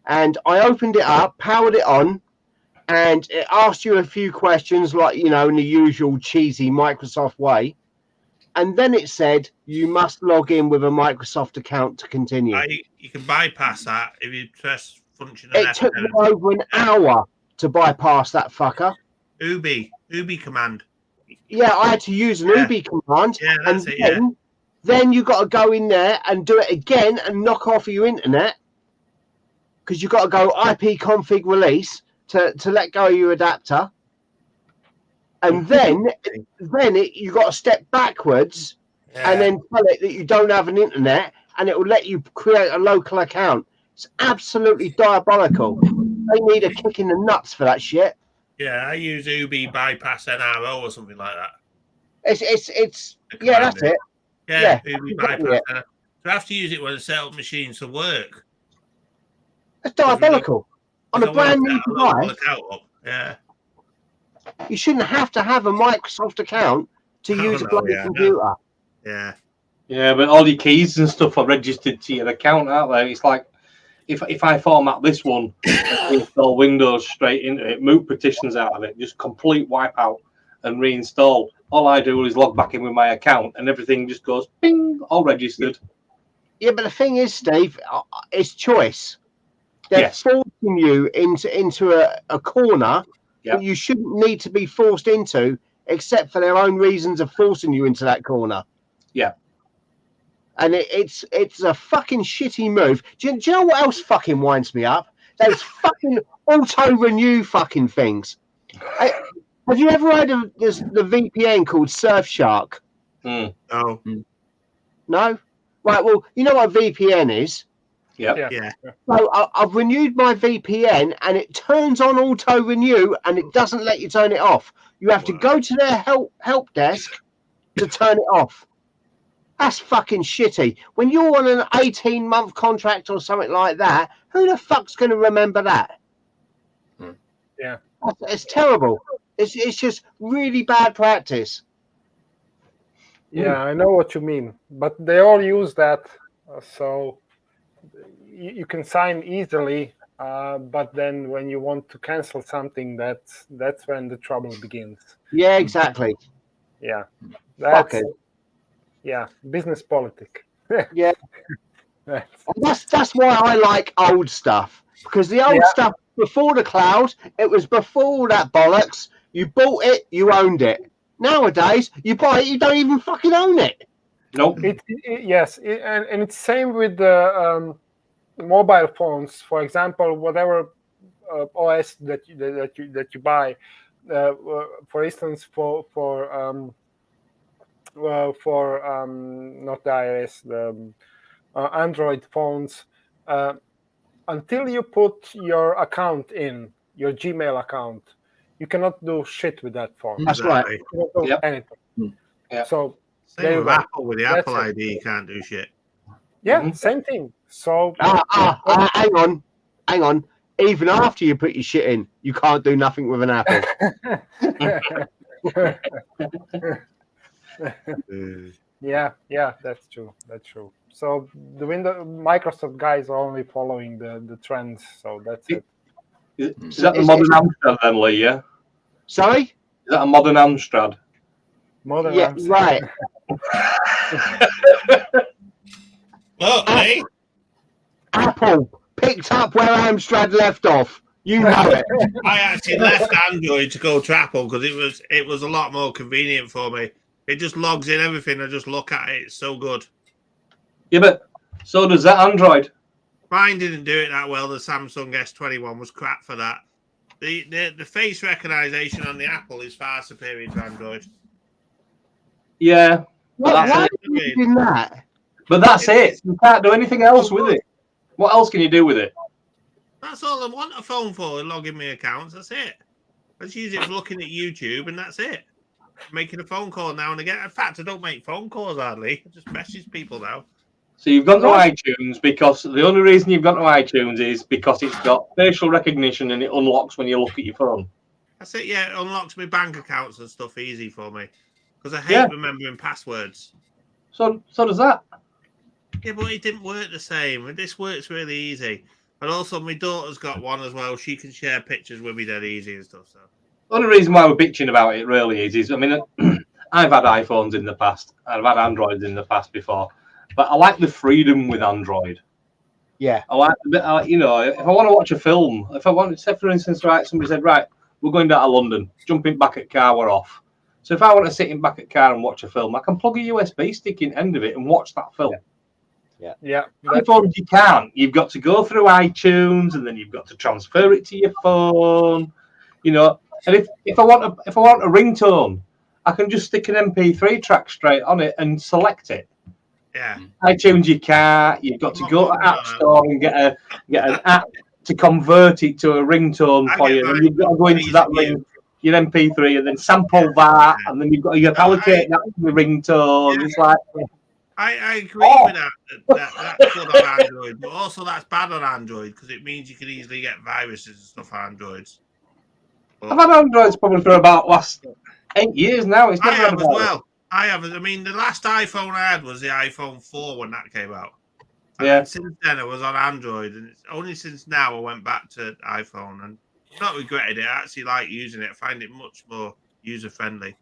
And I opened it up, powered it on, and it asked you a few questions like, in the usual cheesy Microsoft way. And then it said, you must log in with a Microsoft account to continue. You can bypass that if you press function. It took me over an hour to bypass that fucker. Ubi command. Yeah, I had to use an Ubi command. Yeah, that's Then you got to go in there and do it again and knock off your internet. Because you've got to go ipconfig release to let go of your adapter. And then you got to step backwards and then tell it that you don't have an internet, and it will let you create a local account. It's absolutely diabolical. They need a kick in the nuts for that shit. Yeah, I use Ubi bypass NRO or something like that. It's that's it. Yeah, Ubi bypass. So I have to use it when the setup machines to work. It's diabolical. On a brand new device. Yeah. You shouldn't have to have a Microsoft account to use a bloody computer. No. Yeah. Yeah, but all your keys and stuff are registered to your account, aren't they? It's like if I format this one, install Windows straight into it, move partitions out of it, just complete wipeout and reinstall. All I do is log back in with my account, and everything just goes ping, all registered. Yeah, but the thing is, Steve, it's choice. They're forcing you into a corner that you shouldn't need to be forced into, except for their own reasons of forcing you into that corner. Yeah. And it's a fucking shitty move. Do you know what else fucking winds me up? Those fucking auto-renew fucking things. Have you ever heard of the VPN called Surfshark? No. No? Right, well, you know what VPN is? Yeah. So I've renewed my VPN and it turns on auto renew and it doesn't let you turn it off. You have to go to their help desk to turn it off. That's fucking shitty. When you're on an 18-month contract or something like that, who the fuck's going to remember that? Yeah. It's terrible. It's just really bad practice. Yeah, I know what you mean. But they all use that. So you can sign easily, but then when you want to cancel something, that's when the trouble begins. Yeah, exactly. Yeah, business politic. Yeah, that's why I like old stuff, because the old stuff before the cloud, it was before all that bollocks. You bought it, you owned it. Nowadays, you buy it, you don't even fucking own it. Nope. And it's same with the mobile phones. For example, whatever OS that you buy, for instance, for not the iOS, the Android phones, until you put your account in, your Gmail account, you cannot do shit with that phone. That's right. You cannot do anything. Yep. So Same with Apple. With the That's Apple it. ID, you can't do shit. Yeah, same thing. So hang on. Even after you put your shit in, you can't do nothing with an Apple. yeah, that's true. That's true. So the Microsoft guys are only following the trends. So that's it. Is that the modern Amstrad then, Lee? Yeah. Sorry? Is that a modern Amstrad? Modern Yeah, Amstrad. right. Well, hey, Apple picked up where Amstrad left off. You know it. I actually left Android to go to Apple because it was a lot more convenient for me. It just logs in everything. I just look at it. It's so good. Yeah, but so does that Android. Mine didn't do it that well. The Samsung S21 was crap for that. The face recognition on the Apple is far superior to Android. Yeah. Why are you doing that? But that's it. You can't do anything else with it. What else can you do with it? That's all I want a phone for, logging my accounts. That's it. I just use it for looking at YouTube, and that's it. Making a phone call now and again. In fact, I don't make phone calls hardly. I just message people now. So you've gone to iTunes because the only reason you've gone to iTunes is because it's got facial recognition and it unlocks when you look at your phone. That's it, yeah. It unlocks my bank accounts and stuff easy for me. Because I hate remembering passwords. So does that. Yeah, but it didn't work the same. This works really easy. And also, my daughter's got one as well. She can share pictures with me dead easy and stuff. So The only reason why we're bitching about it really is I mean, I've had iPhones in the past. I've had Androids in the past before. But I like the freedom with Android. Yeah. I like, you know, if I want to watch a film, if I want, say for instance, right, somebody said, right, we're going down to London, jumping back at car, we're off. So if I want to sit in back at car and watch a film, I can plug a USB stick in end of it and watch that film. Yeah. iPhones you can't. You've got to go through iTunes and then you've got to transfer it to your phone. You know, and if I want a ringtone, I can just stick an MP3 track straight on it and select it. yeah. iTunes you can't. You've got to go to App Store and get an app to convert it to a ringtone for you. And you've got to go into that ring, your MP3, and then sample that, and then you've got to allocate that to the ringtone. It's like I agree with that. That's good on Android, but also that's bad on Android because it means you can easily get viruses and stuff on Androids. I've had Androids probably for about last 8 years now. It's I never have had as about well. I have. I mean, the last iPhone I had was the iPhone 4 when that came out. And Yeah. then since then, I was on Android, and it's only since now I went back to iPhone, and I've not regretted it. I actually like using it. I find it much more user friendly.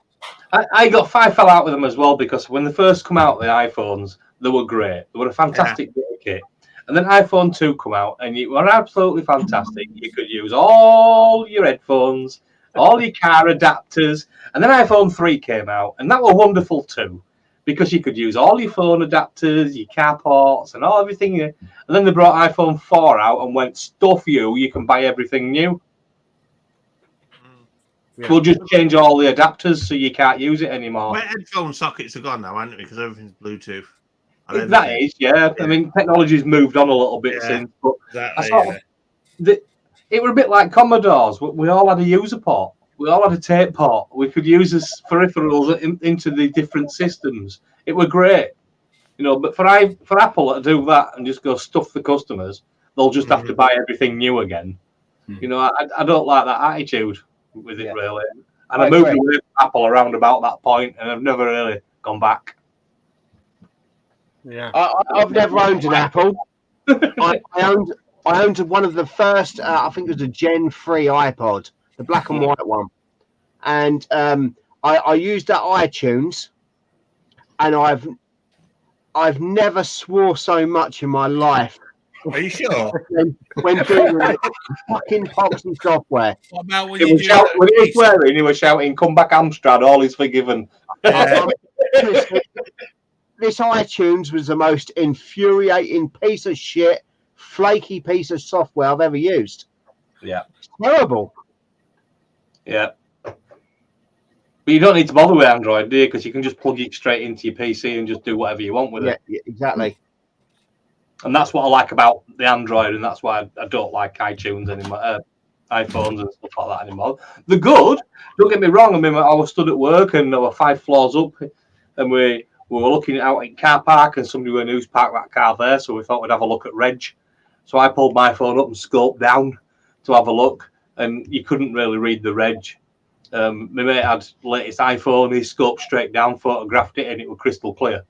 I fell out with them as well because when they first come out, the iPhones, they were great. They were a fantastic bit of kit. And then iPhone 2 come out, and it were absolutely fantastic. You could use all your headphones, all your car adapters, and then iPhone 3 came out, and that were wonderful too, because you could use all your phone adapters, your car ports, and all everything. And then they brought iPhone 4 out and went, stuff you can buy everything new. Yeah. We'll just change all the adapters so you can't use it anymore. My headphone sockets are gone now, haven't they? Because everything's Bluetooth. That is, yeah. I mean, technology's moved on a little bit since, but it were a bit like Commodores. We all had a user port. We all had a tape port. We could use as peripherals into the different systems. It were great, you know. But for Apple to do that and just go stuff the customers, they'll just have to buy everything new again. You know, I don't like that attitude with it really. And I moved away from Apple around about that point, and I've never really gone back. Yeah, I've never owned an Apple. I owned one of the first. I think it was a Gen 3 iPod, the black and white one, and I used that iTunes, and I've never swore so much in my life. Are you sure? when doing fucking Foxy software. What about when when he was swearing, he was shouting, "Come back, Amstrad! All is forgiven." This iTunes was the most infuriating piece of shit, flaky piece of software I've ever used. Yeah, it's terrible. Yeah, but you don't need to bother with Android, do you? Because you can just plug it straight into your PC and just do whatever you want with it. Yeah, exactly. And that's what I like about the Android, and that's why I don't like iTunes anymore, iPhones and stuff like that anymore. They're good. Don't get me wrong. I mean, I was stood at work and there were 5 floors up, and we were looking out in car park, and somebody who's parked that car there, so we thought we'd have a look at reg. So I pulled my phone up and scoped down to have a look, and you couldn't really read the reg. My mate had the latest iPhone. He scoped straight down, photographed it, and it was crystal clear.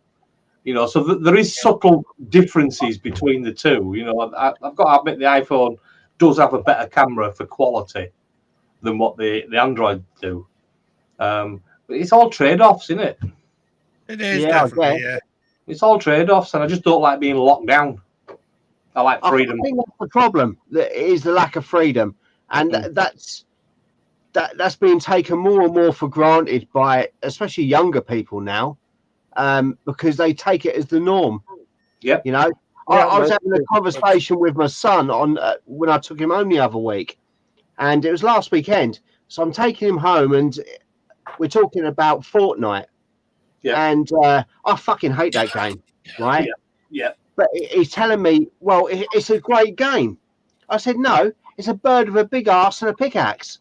You know, so there is subtle differences between the two. You know, I've got to admit the iPhone does have a better camera for quality than what the Android do. But it's all trade-offs, isn't it? It is, definitely, yeah. It's all trade-offs, and I just don't like being locked down. I like freedom. I think that's the problem. That is the lack of freedom, and that's being taken more and more for granted by especially younger people now. Because they take it as the norm. Yep. You know, I was having a conversation with my son on when I took him home the other week, and it was last weekend. So I'm taking him home, and we're talking about Fortnite. Yeah. And I fucking hate that game, right? Yeah. But he's telling me, well, it's a great game. I said, no, it's a bird with a big arse and a pickaxe.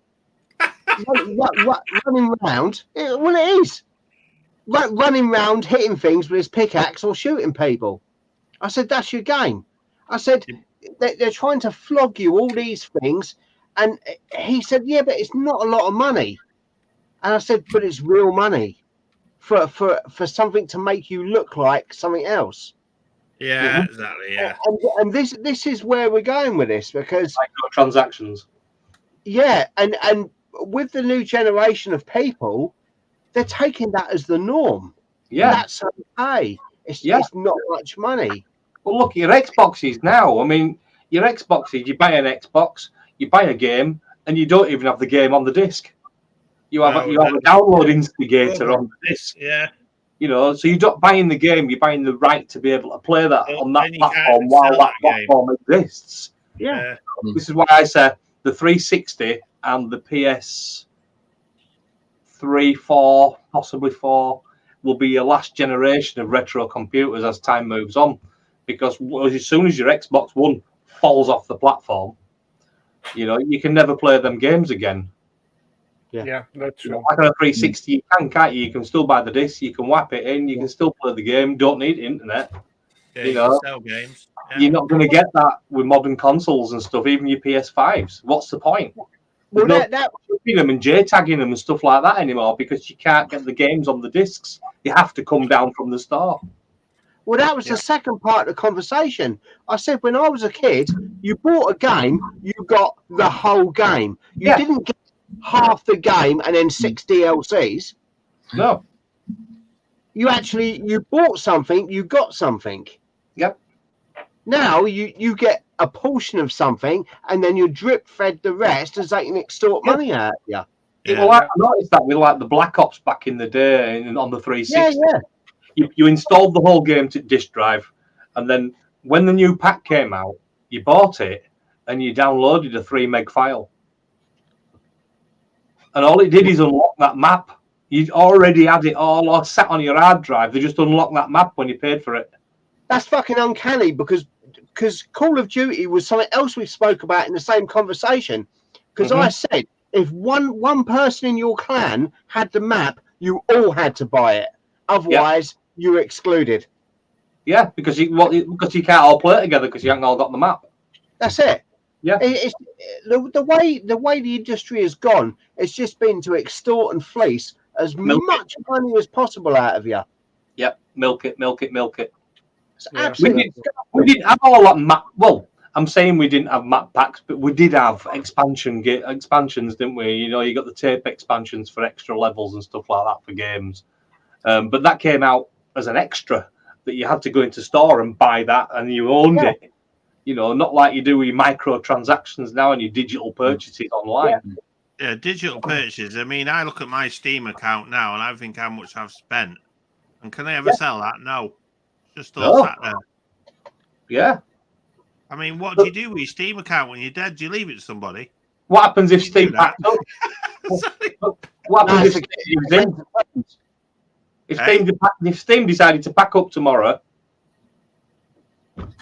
Running around. Well, it is. Running round, hitting things with his pickaxe or shooting people. I said, that's your game. I said, they're trying to flog you all these things. And he said, yeah, but it's not a lot of money. And I said, but it's real money for something to make you look like something else. Yeah, exactly, yeah. And this is where we're going with this, because transactions. Yeah, and with the new generation of people, they're taking that as the norm. Yeah, that's okay. It's not much money. Well, look, your Xboxes now. I mean, your Xboxes. You buy an Xbox, you buy a game, and you don't even have the game on the disc. You have a download instigator on the disc. Yeah. You know, so you're not buying the game. You're buying the right to be able to play that on that platform while that platform exists. Yeah. This is why I say the 360 and the PS3, 4, possibly 4, will be your last generation of retro computers as time moves on. Because as soon as your Xbox One falls off the platform, you know, you can never play them games again. Yeah, that's true. Like on a 360, you can't you? You can still buy the disc, you can whap it in, you can still play the game, don't need internet. Yeah, you know, sell games. Yeah. You're not going to get that with modern consoles and stuff, even your PS5s. What's the point? Well, them and J-tagging them and stuff like that anymore because you can't get the games on the discs. You have to come down from the store. Well, that was the second part of the conversation. I said when I was a kid, you bought a game, you got the whole game. You didn't get half the game and then 6 DLCs. No. You bought something, you got something. Yep. Now you get a portion of something and then you drip fed the rest as they can extort money out of you. Yeah. Well, I noticed that with like the Black Ops back in the day and on the 360. Yeah. You installed the whole game to disk drive, and then when the new pack came out, you bought it and you downloaded a 3 meg file. And all it did is unlock that map. You already had it all sat on your hard drive. They just unlocked that map when you paid for it. That's fucking uncanny because Call of Duty was something else we spoke about in the same conversation. Because I said if one person in your clan had the map, you all had to buy it. Otherwise, you were excluded. Yeah, because you can't all play it together because you haven't all got the map. That's it. Yeah, it's the way the industry has gone. It's just been to extort and fleece as much money as possible out of you. Yep, milk it. It's absolutely. We didn't have all that map. Well, I'm saying we didn't have map packs, but we did have expansions, didn't we? You know, you got the tape expansions for extra levels and stuff like that for games. But that came out as an extra that you had to go into store and buy that, and you owned it. You know, not like you do with your microtransactions now and your digital purchases online. Yeah, digital purchases. I mean, I look at my Steam account now and I think how much I've spent. And can I ever sell that? No. Just all sat there. Yeah. I mean, what do you do with your Steam account when you're dead? Do you leave it to somebody? What happens if Steam packed up? What happens if Steam decided to pack up tomorrow?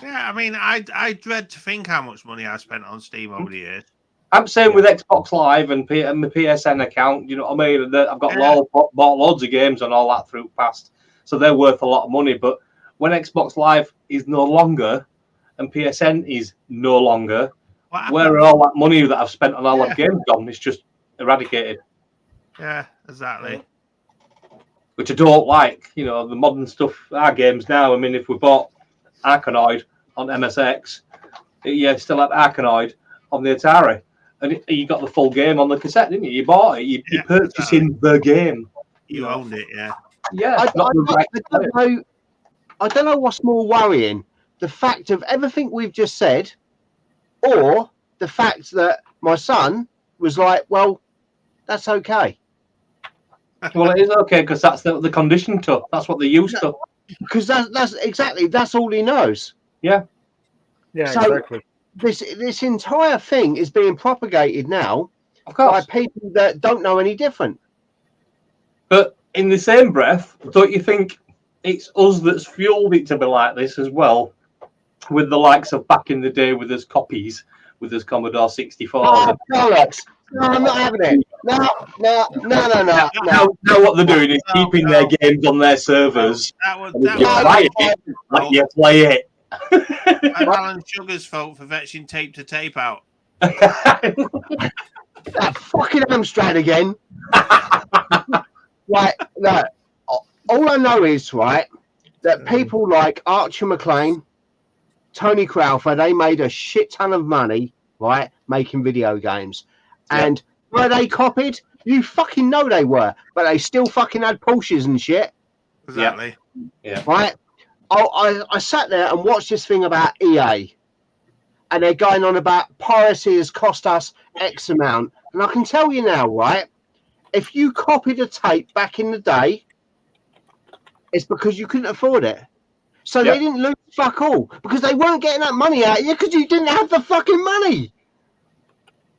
Yeah, I mean, I dread to think how much money I spent on Steam over the years. I'm saying with Xbox Live and my PSN account, you know what I mean? I've got bought loads of games and all that through past, so they're worth a lot of money. But when Xbox Live is no longer and PSN is no longer, where are all that money that I've spent on all that games gone? It's just eradicated. Yeah, exactly. Which I don't like. You know, the modern stuff, our games now. I mean, if we bought Arkanoid on MSX, still had Arkanoid on the Atari. And you got the full game on the cassette, didn't you? You bought it. You're purchasing the game. You owned it, yeah. Yeah. I don't know what's more worrying, the fact of everything we've just said, or the fact that my son was like, well, that's okay. Well, it is okay because that's the condition to. That's what they're used to. Because that's all he knows. Yeah. Yeah, so exactly. This entire thing is being propagated now by people that don't know any different. But in the same breath, don't you think it's us that's fueled it to be like this as well? With the likes of back in the day with his copies, with his Commodore 64. Oh, bollocks. No, I'm not having it. No. Now what they're doing is keeping their games on their servers. You play it. Alan Sugar's fault for fetching tape to tape out. That fucking Amstrad again. Right, no. All I know is, right, that people like Archer McLean, Tony Crowther, they made a shit ton of money, right, making video games. And were they copied? You fucking know they were, but they still fucking had Porsches and shit. Exactly. Yeah. Right? I sat there and watched this thing about EA. And they're going on about piracy has cost us X amount. And I can tell you now, right, if you copied a tape back in the day, it's because you couldn't afford it. So they didn't lose fuck all because they weren't getting that money out of you because you didn't have the fucking money.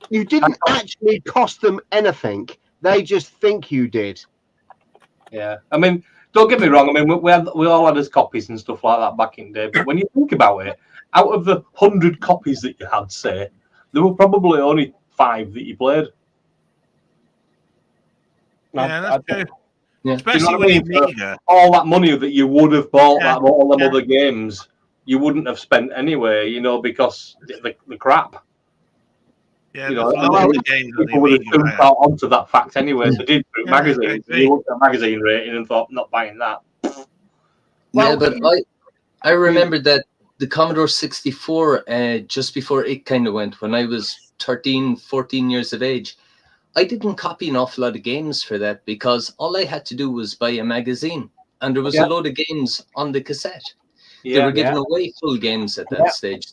You didn't actually cost them anything. They just think you did. Yeah. I mean, don't get me wrong. I mean, we all had his copies and stuff like that back in the day. But when you think about it, out of the 100 copies that you had, say, there were probably only 5 that you played. Yeah, that's true. Yeah. Especially you know with Amiga. All that money that you would have bought all them other games, you wouldn't have spent anyway, you know, because the crap. Yeah, you know, games people would have jumped out onto that fact anyway. They did through magazines. You looked at a magazine rating and thought, not buying that. Yeah, but I remember that the Commodore 64, just before it kind of went, when I was 13, 14 years of age, I didn't copy an awful lot of games for that because all I had to do was buy a magazine and there was a load of games on the cassette. They were giving away full games at that stage.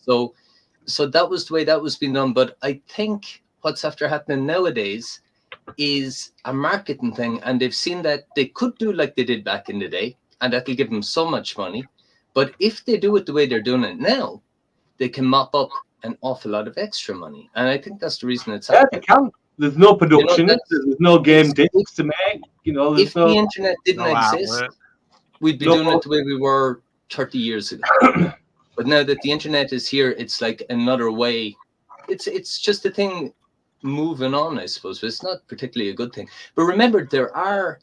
So that was the way that was being done. But I think what's after happening nowadays is a marketing thing. And they've seen that they could do like they did back in the day and that'll give them so much money. But if they do it the way they're doing it now, they can mop up an awful lot of extra money. And I think that's the reason it's happening. Yeah, they can. There's no production. There's no game discs to make. You know, if the internet didn't exist, we'd be doing it the way we were 30 years ago. But now that the internet is here, it's like another way. It's just a thing moving on, I suppose. But it's not particularly a good thing. But remember, there are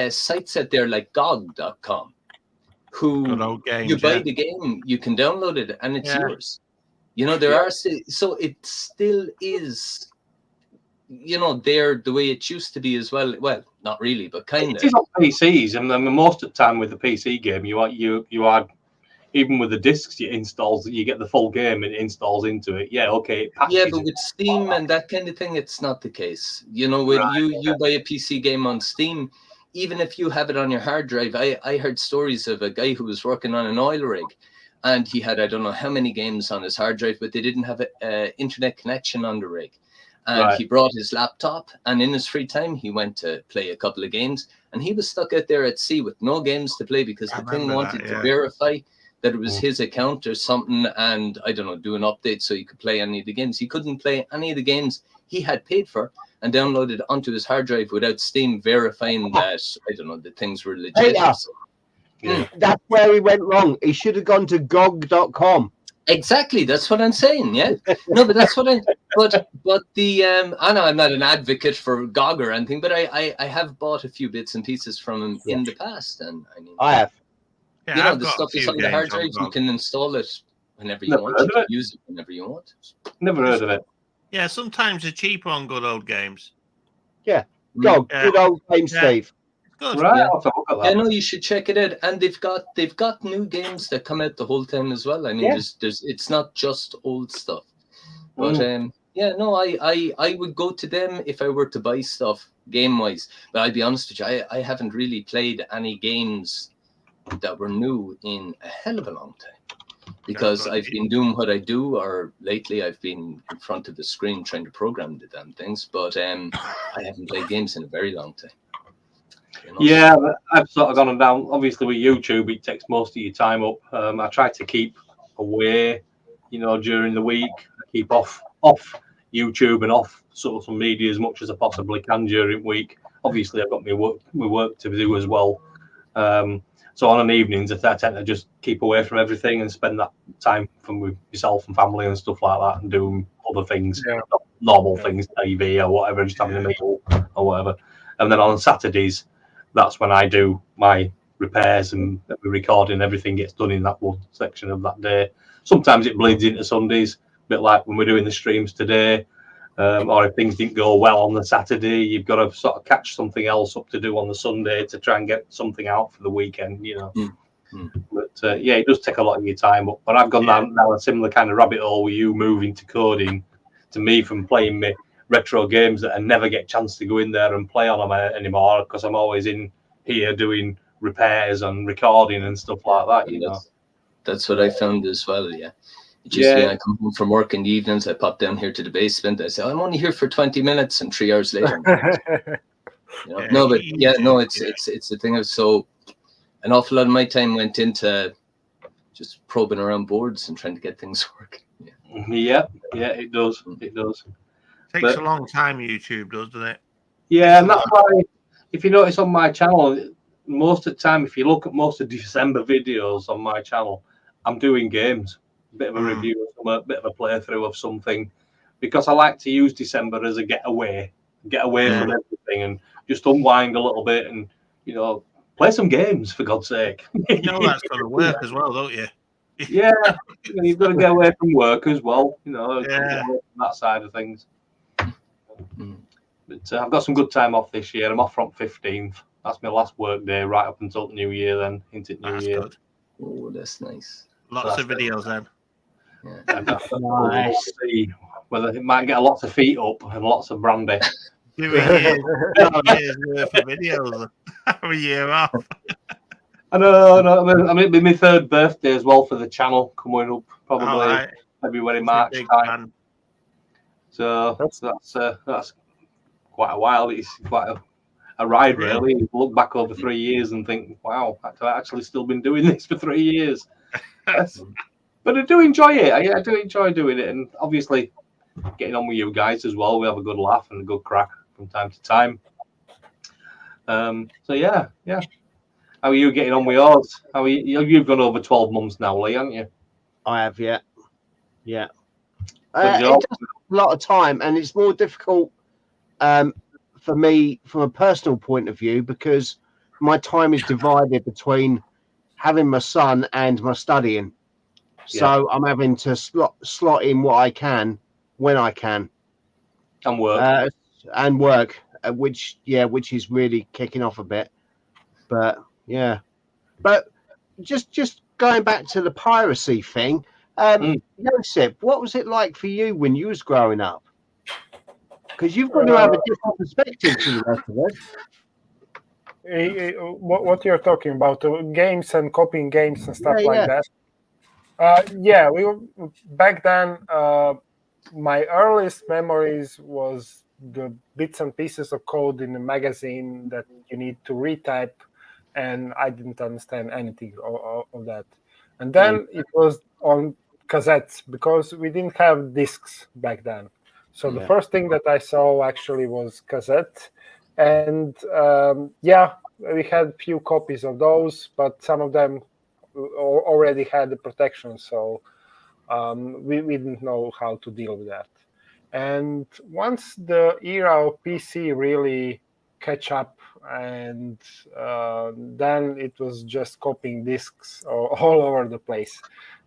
sites out there like GOG.com who you buy the game, you can download it, and it's yours. You know, there are so it still is. You know, they're the way it used to be as well. Well, not really, but kind of. It is on PCs, and I mean, most of the time with the PC game, you are even with the discs you install, you get the full game and it installs into it. Yeah, okay. Yeah, but with Steam and that kind of thing, it's not the case. You know, when you buy a PC game on Steam, even if you have it on your hard drive, I heard stories of a guy who was working on an oil rig, and he had I don't know how many games on his hard drive, but they didn't have an internet connection on the rig. And he brought his laptop, and in his free time, he went to play a couple of games. And he was stuck out there at sea with no games to play because the thing wanted to verify that it was his account or something. And I don't know, do an update so you could play any of the games. He couldn't play any of the games he had paid for and downloaded onto his hard drive without Steam verifying that, I don't know, the things were legit. That's where he went wrong. He should have gone to GOG.com. Exactly, that's what I'm saying. Yeah, no, but that's what I. But the I know I'm not an advocate for GOG or anything, but I have bought a few bits and pieces from him in the past, and I mean, I have. Yeah, you know, I've the got stuff a is few on the hard games on drives. You GOG. can install it whenever you Never want. heard You of can it. use it whenever you want. Never heard of it. Yeah, sometimes they're cheaper on good old games. GOG, Yeah. good old game, Yeah. Steve. Good. Right, Yeah. I'll have to look at Yeah, that. no, you should check it out. And they've got new games that come out the whole time as well. I mean, there's it's not just old stuff. But yeah, no, I would go to them if I were to buy stuff game wise. But I'll be honest with you, I haven't really played any games that were new in a hell of a long time. Because I've been doing what I do, or lately I've been in front of the screen trying to program the damn things. But I haven't played games in a very long time. You know? Yeah, I've sort of gone down. Obviously, with YouTube, it takes most of your time up. I try to keep away, during the week. I keep off YouTube and off social media as much as I possibly can during the week. Obviously, I've got my work to do as well. So on evenings, I tend to just keep away from everything and spend that time with myself and family and stuff like that, and doing other things, normal things, TV or whatever, just having a meal or whatever. And then on Saturdays, that's when I do my repairs and recording. Everything gets done in that one section of that day. Sometimes it bleeds into Sundays, a bit like when we're doing the streams today. Or if things didn't go well on the Saturday, you've got to sort of catch something else up to do on the Sunday to try and get something out for the weekend, But yeah, it does take a lot of your time up. But I've gone down a similar kind of rabbit hole with you moving to coding, to me, from playing me retro games that I never get a chance to go in there and play on them anymore, because I'm always in here doing repairs and recording and stuff like that. That's what I found as well. Yeah. Just when I come home from work in the evenings, I pop down here to the basement. I say, I'm only here for 20 minutes, and 3 hours later. No, but it's the thing of, so an awful lot of my time went into just probing around boards and trying to get things working. Yeah, it does. It does. Takes a long time, YouTube does, doesn't it? Yeah, and that's why, if you notice on my channel, most of the time, if you look at most of December videos on my channel, I'm doing games. Bit of a review of a bit of a playthrough of something, because I like to use December as a getaway from everything, and just unwind a little bit and play some games, for God's sake. That's got to work as well, don't you? Yeah, you've got to get away from work as well, get away from that side of things. But I've got some good time off this year. I'm off from 15th. That's my last work day, right up until the New Year, then into the New Year. Good. Oh, that's nice. Lots of videos then. Nice. See whether it might get lots of feet up and lots of brandy. Doing years worth of videos a year off. I know. I mean, it'll be my 3rd birthday as well for the channel coming up, probably February, March time. So that's quite a while. It's quite a ride, really. You look back over 3 years and think, wow, I've actually still been doing this for 3 years. But I do enjoy it. I do enjoy doing it, and obviously getting on with you guys as well. We have a good laugh and a good crack from time to time. So yeah. How are you getting on with yours? How are you? You've gone over 12 months now, Lee, haven't you? I have, yeah. It takes a lot of time, and it's more difficult for me from a personal point of view, because my time is divided between having my son and my studying. So I'm having to slot in what I can when I can, and work, which is really kicking off a bit. But just going back to the piracy thing, Joseph, what was it like for you when you was growing up? Because you've got to have a different perspective to the rest of us. What you're talking about, games and copying games and stuff like that. We were back then. My earliest memories was the bits and pieces of code in the magazine that you need to retype, and I didn't understand anything of that. And then it was on cassettes, because we didn't have discs back then. So the first thing that I saw actually was cassette, and we had few copies of those, but some of them already had the protection, so we didn't know how to deal with that. And once the era of PC really catch up, and then it was just copying disks all over the place,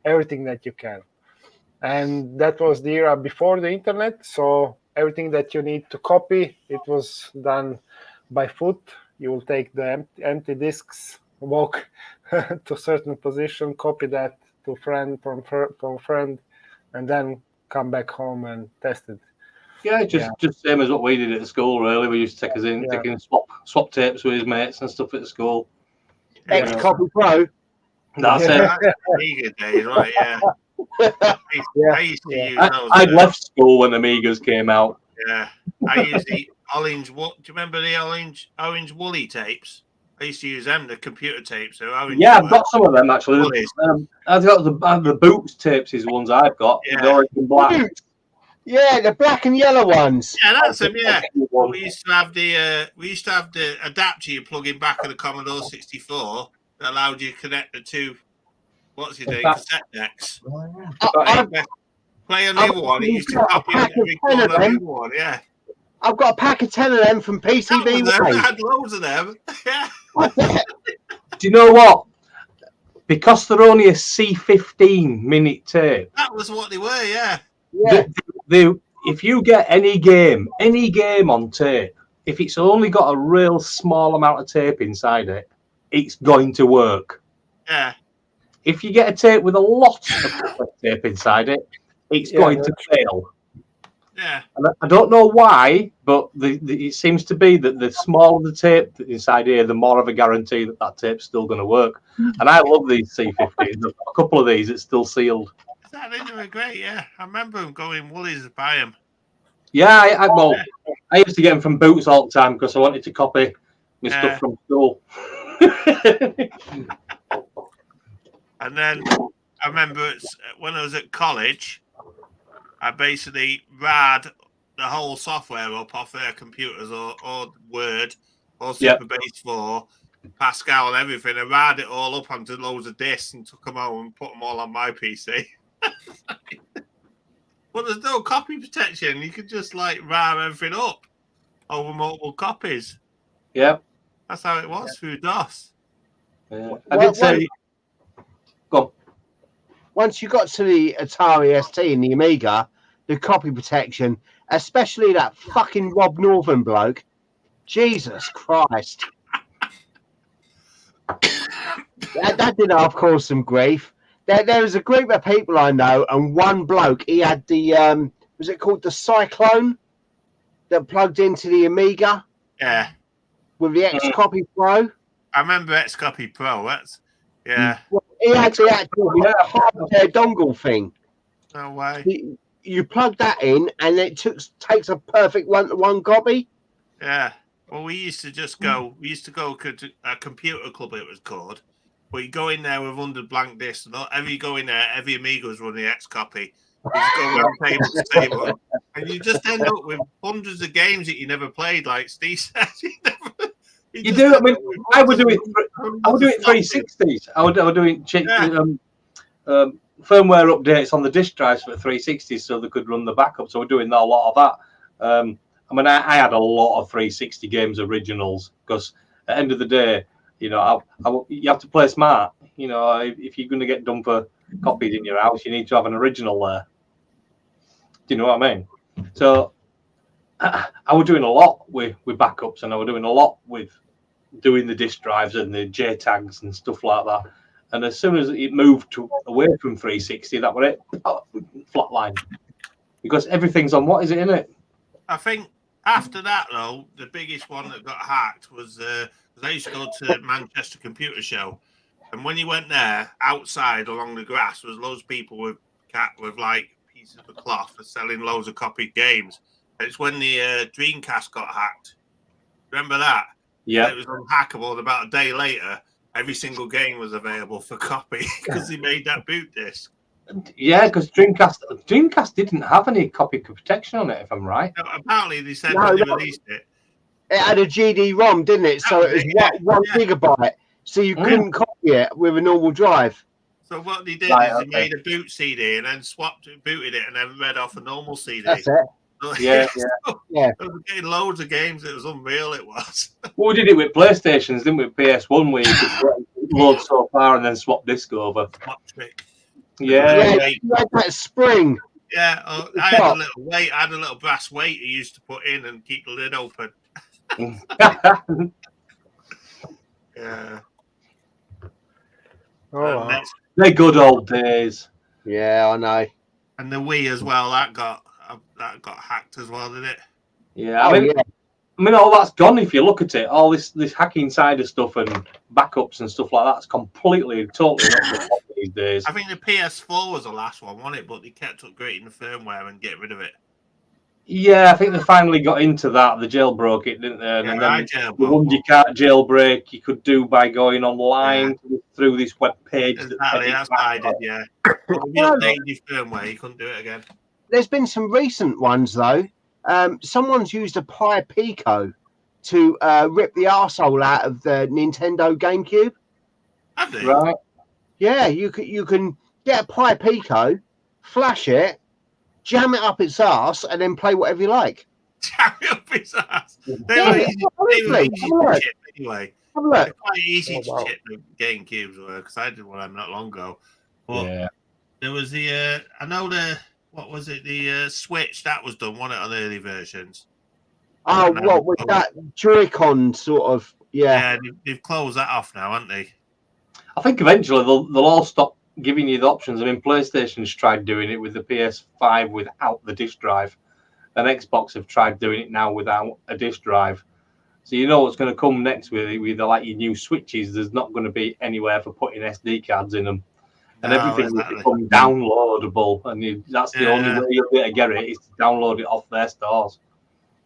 everything that you can. And that was the era before the internet, so everything that you need to copy, it was done by foot. You will take the empty disks, walk to a certain position, copy that to friend from friend, and then come back home and test it. Yeah, just same as what we did at school. Really, we used to take us in, taking swap tapes with his mates and stuff at school. X-Copy Pro. That's it. Amiga days, right? Yeah. I used to use those. I'd left school when Amigas came out. Yeah, I used the orange. What do you remember the orange woolly tapes? I used to use them, the computer tapes. So orange. Yeah, I've got some of them actually. I've got the Boots tapes. Is the ones I've got. Yeah. The orange and black. Yeah, the black and yellow ones. Yeah, that's them. Yeah, we used to have the adapter you plug in back of the Commodore 64 that allowed you to connect the two. What's his name? Cassette decks. Play a new one. It used to copy every corner of the new one. Yeah. I've got a pack of 10 of them from PCB. I had loads of them. Yeah. Do you know what? Because they're only a C15 minute tape. That was what they were. Yeah. Yeah. If you get any game on tape, if it's only got a real small amount of tape inside it, it's going to work. Yeah. If you get a tape with a lot of tape inside it, it's going to fail. Yeah. And I don't know why, but it seems to be that the smaller the tape inside here, the more of a guarantee that tape's still going to work. And I love these C15s. I've got a couple of these that's still sealed. They were great, yeah. I remember them going Woolies to buy them. Yeah, I used to get them from Boots all the time because I wanted to copy my stuff from school. And then I remember when I was at college, I basically RAD the whole software up off their computers or Word or Superbase 4, Pascal and everything. I RAD it all up onto loads of disks and took them home and put them all on my PC. But there's no copy protection. You could just like RAR everything up over multiple copies. Yeah. That's how it was through DOS. Yeah. I did say... Go on. Once you got to the Atari ST and the Amiga, the copy protection, especially that fucking Rob Northern bloke, Jesus Christ. that did, of course, some grief. There was a group of people I know, and one bloke, he had the, was it called the Cyclone that plugged into the Amiga? Yeah. With the X-Copy Pro? I remember X-Copy Pro. That's, yeah. Well, he had the actual hardware dongle thing. No way. You plug that in, and it takes a perfect one-to-one copy. Yeah. Well, we used to just go. We used to go to a computer club. It was called. But you go in there with 100 blank discs, and every you go in there, every Amiga's running X-Copy. You just go around table to table, and you just end up with hundreds of games that you never played. Like Steve said, you do. I mean, I would do it 360s. I would doing firmware updates on the disk drives for 360s, so they could run the backup. So we're doing a lot of that. I mean, I had a lot of 360 games originals because at the end of the day, you know, you have to play smart. You know, if you're going to get done for copies in your house, you need to have an original there. Do you know what I mean? So I was doing a lot with backups, and I was doing a lot with doing the disk drives and the JTAGs and stuff like that. And as soon as it moved away from 360, that was it, flatline. Because everything's on, what is it in it? I think after that, though, the biggest one that got hacked was I used to go to Manchester Computer Show, and when you went there, outside along the grass was loads of people with like pieces of cloth for selling loads of copied games. It's when the Dreamcast got hacked. Remember that? Yeah. It was unhackable, and about a day later, every single game was available for copy because he made that boot disc. Yeah, because Dreamcast didn't have any copy protection on it, if I'm right. No, apparently, they said when they released it, it had a GD-ROM, didn't it? So it was 1 gigabyte. So you couldn't copy it with a normal drive. So what they did is they made a boot CD and then booted it, and then read off a normal CD. That's it. So, Yeah. They were getting loads of games. It was unreal. It was. Well, we did it with PlayStations, didn't we? PS1, where you could load so far and then swap disc over. What trick? Yeah. You had that spring. Yeah, I had a little weight. I had a little brass weight I used to put in and keep the lid open. Yeah. Oh, They're good old days. Yeah, I know. And the Wii as well. That got hacked as well, did it? Yeah, I mean, all that's gone. If you look at it, all this hacking side of stuff and backups and stuff like that's totally not these days. I think the PS4 was the last one, wasn't it? But they kept upgrading the firmware and getting rid of it. Yeah, I think they finally got into that. They jailbroke it, didn't they? And then the one you can't jailbreak, you could do by going online through this web page. Exactly, that's what I did, yeah. But if you updated your firmware, you couldn't do it again. There's been some recent ones, though. Someone's used a Pi Pico to rip the arsehole out of the Nintendo GameCube. Have they? Right. Yeah, you can get a Pi Pico, flash it, jam it up its arse, and then play whatever you like. Jam it up its ass. They were easy to chip anyway. Have a look. They're quite easy to chip the GameCubes were, because I did one of them not long ago. But there was what was it? The Switch, that was done, wasn't it, on early versions? Oh, what was that? Joy-Con sort of, Yeah, they've closed that off now, haven't they? I think eventually they'll all stop giving you the options. I mean, PlayStation's tried doing it with the PS5 without the disc drive, and Xbox have tried doing it now without a disc drive. So you know what's going to come next with like your new Switches. There's not going to be anywhere for putting SD cards in them. And everything will become downloadable, and that's the only way you'll be able to get it is to download it off their stores.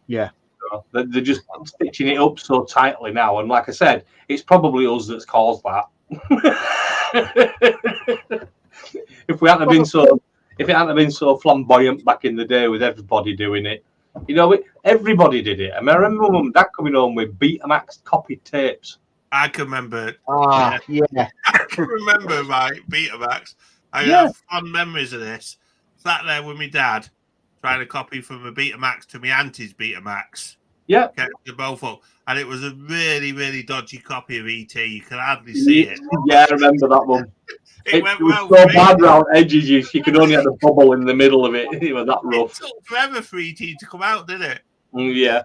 Yeah. So they're just stitching it up so tightly now, and like I said, it's probably us that's caused that. If it hadn't been so flamboyant back in the day with everybody doing it, everybody did it. I mean, I remember Mum and Dad coming home with Betamax copy tapes. I can remember. Yeah. I can remember my Betamax. I have fond memories of this. Sat there with my dad, trying to copy from a Betamax to my auntie's Betamax. Yeah. Kept them both up. And it was a really, really dodgy copy of E.T. You could hardly see it. Yeah, I remember that one. It went was well so bad around edges, you could only have a bubble in the middle of it. It was that rough. It took forever for E.T. to come out, didn't it? Yeah.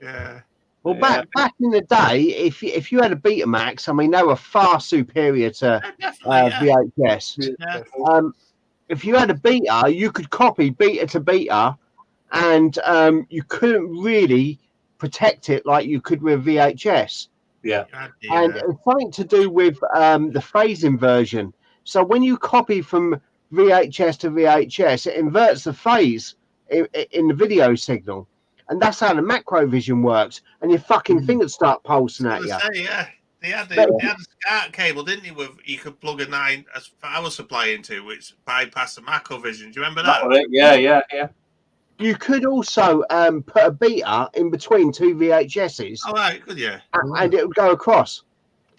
Yeah. Well, back in the day, if you had a Betamax, I mean, they were far superior to VHS. Yeah. If you had a beta, you could copy beta to beta, and you couldn't really protect it like you could with VHS. Yeah. And it's something to do with the phase inversion. So when you copy from VHS to VHS, it inverts the phase in the video signal. And that's how the macrovision works. And your fucking fingers start pulsing at you. Yeah. They had a SCART cable, didn't they? With you could plug a power supply into, which bypassed the macrovision. Do you remember that? Yeah. You could also put a beta in between two VHSs. Oh, right, could you? And it would go across.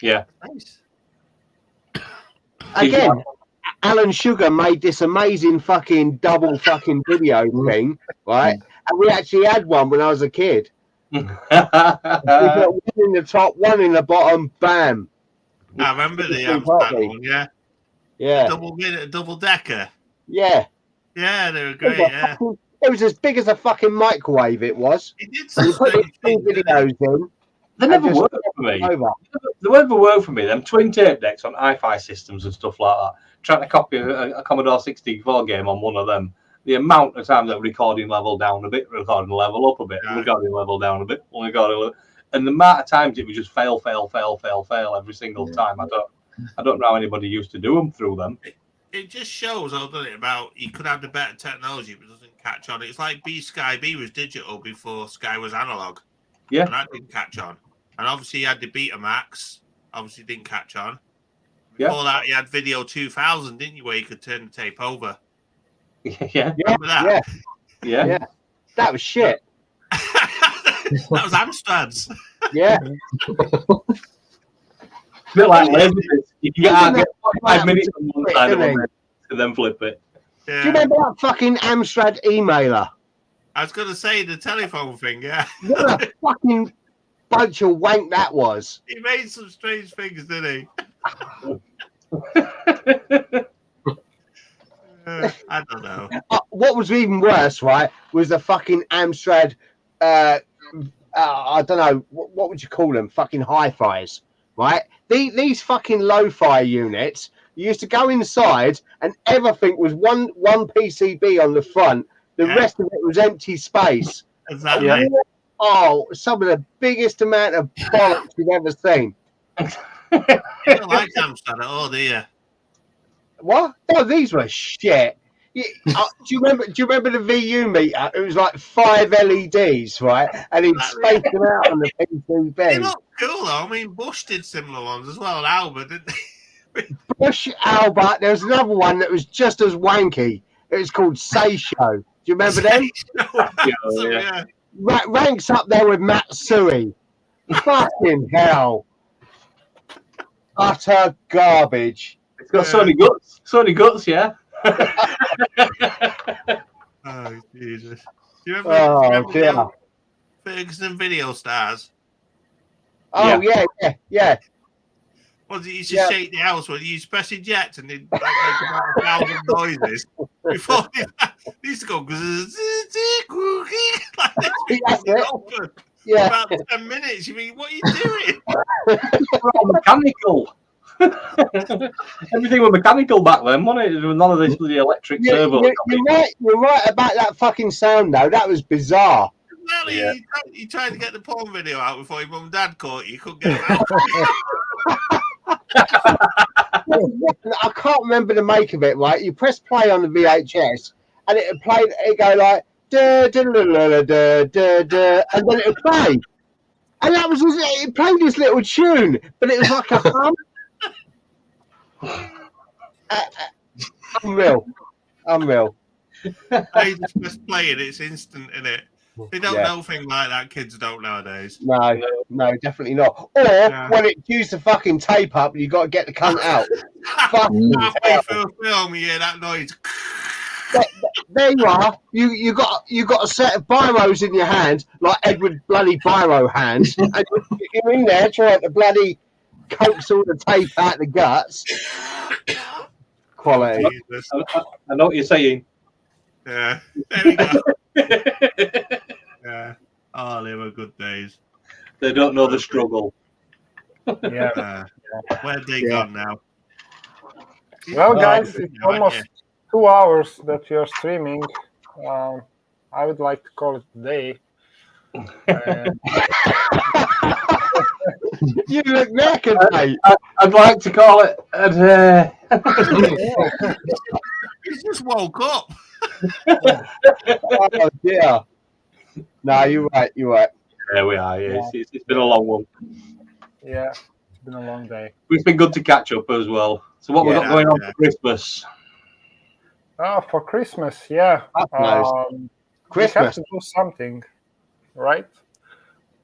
Yeah. Nice. Again, Alan Sugar made this amazing fucking double fucking video thing, right? And we actually had one when I was a kid. We got one in the top, one in the bottom, bam. I remember the Amsterdam one, yeah. Yeah. Double decker. Yeah. Yeah, they were great, yeah. It was as big as a fucking microwave, it was. He did You some put the strange two things, videos in. They never worked for me. They never worked for me. Them twin tape decks on hi-fi systems and stuff like that. Trying to copy a Commodore 64 game on one of them. The amount of time that recording level down a bit, recording level up a bit, recording level down a bit, and the amount of times it would just fail every single time. I don't know how anybody used to do them through them. It just shows, doesn't it, about you could have the better technology, but it doesn't catch on. It's like Sky B was digital before Sky was analog. Yeah. And that didn't catch on. And obviously you had the Betamax, obviously didn't catch on. Yeah. Before that, you had Video 2000, didn't you, where you could turn the tape over? Yeah. Remember that? Yeah. That was shit. That was Amstrad's. Yeah. Bit like Laserfist. You can get 5 minutes on one side of it and then flip it. Yeah. Do you remember that fucking Amstrad emailer? I was going to say the telephone thing, yeah. What a fucking bunch of wank that was. He made some strange things, didn't he? I don't know. What was even worse, right, was the fucking Amstrad, I don't know, what would you call them? Fucking hi-fis, right? These fucking lo-fi units, you used to go inside and everything was one PCB on the front. The rest of it was empty space. Exactly. Yeah. Oh, some of the biggest amount of bollocks you've ever seen. You don't like Amstrad at all, do you? What? Oh, these were shit. Do you remember the VU meter? It was like 5 LEDs, right? And he'd space them out on the PCB. They look cool, though. I mean, Bush did similar ones as well, and Albert, didn't they? Bush, Albert. There was another one that was just as wanky. It was called Seisho. Do you remember them? Yeah. Ranks up there with Matsui. Fucking hell. Utter garbage. It's got Sony guts, yeah. Oh, Jesus. Do you remember dear. Ferguson Video Stars? Oh, yeah. Was it used to shake the house when you used to press eject and they'd make about 1,000 noises before they used to go like this. Open. Yeah. About 10 minutes. You mean, what are you doing? All mechanical. Everything was mechanical back then, wasn't it? There was none of this bloody electric servo. You're right about that fucking sound, though. That was bizarre. Exactly. Yeah. You tried to get the porn video out before your mum and dad caught you. You couldn't get it out. I can't remember the make of it, right? You press play on the VHS and it played, it go like da, da, da, da, da, da, da, and then it would play. And that was it played this little tune, but it was like a hum. Unreal. They just press play and it's instant, innit? They don't know things like that. Kids don't nowadays. No, definitely not. Or when it's used to fucking tape up, you got to get the cunt out. Halfway through a film, you hear that noise. There you are. You got a set of biros in your hand, like Edward bloody biro hands, and you're in there trying to bloody coax all the tape out the guts. Quality. I know what you're saying. Yeah. There we go. Yeah. Oh, they were good days. They don't know the struggle. Yeah. Where they gone now? Well, guys, it's almost 2 hours that you're streaming. I would like to call it a day. You look knackered, mate. I'd like to call it a day. You just woke up. Oh, dear. No, you're right. There we are. Yeah. It's been a long one. Yeah, it's been a long day. It's been good to catch up as well. So what we've got going on for Christmas? Oh, for Christmas, yeah. Nice. We have to do something, right?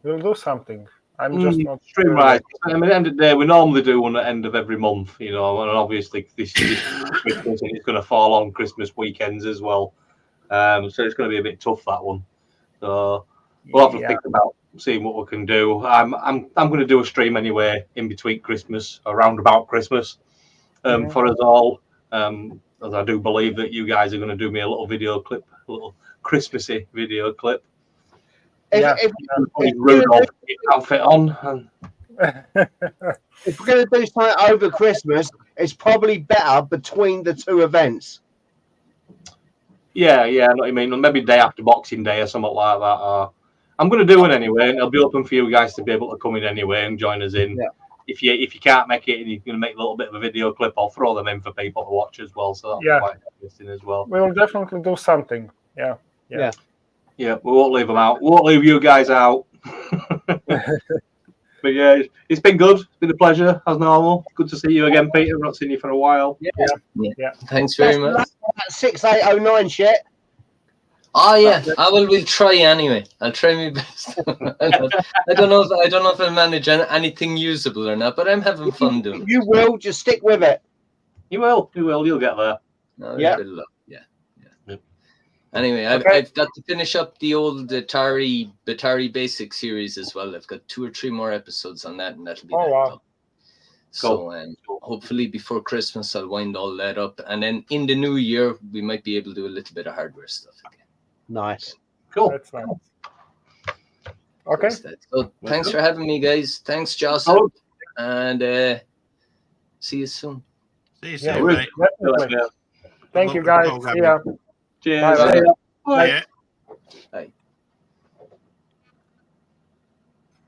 We'll do something. I'm just not stream sure. right. I mean, at the end of the day, we normally do one at the end of every month, you know, and obviously this Christmas and it's going to fall on Christmas weekends as well. So it's going to be a bit tough, that one. So we'll have to think about seeing what we can do. I'm going to do a stream anyway in between Christmas, around about Christmas, for us all. As I do believe that you guys are going to do me a little video clip, a little Christmassy video clip. If Rudolph outfit on. If we're going to do something over Christmas, it's probably better between the two events. Yeah, I know what you mean. Maybe day after Boxing Day or something like that. I'm going to do it anyway, and it'll be open for you guys to be able to come in anyway and join us in. Yeah. If you can't make it and you're going to make a little bit of a video clip, I'll throw them in for people to watch as well. So that'll be quite interesting as well. We'll definitely do something. Yeah, we won't leave them out. We won't leave you guys out. But yeah, it's been good. It's been a pleasure as normal. Good to see you again, Peter. I've not seen you for a while. Yeah. Thanks very much. That 6809 shit. Oh yeah, we'll try anyway. I'll try my best. I don't know if I'll manage anything usable or not, but I'm having fun doing it. You will, just stick with it. You will, you'll get there. No, yeah. Anyway, I've got to finish up the old Atari Basic series as well. I've got 2 or 3 more episodes on that, and that'll be done. So hopefully before Christmas I'll wind all that up, and then in the new year we might be able to do a little bit of hardware stuff again. Nice. Cool. That's nice. Okay. So thanks for having me, guys. Thanks, Joseph. And see you soon. See you soon, mate. Thank you, guys. See ya. Cheers. Bye. Bye. Yeah.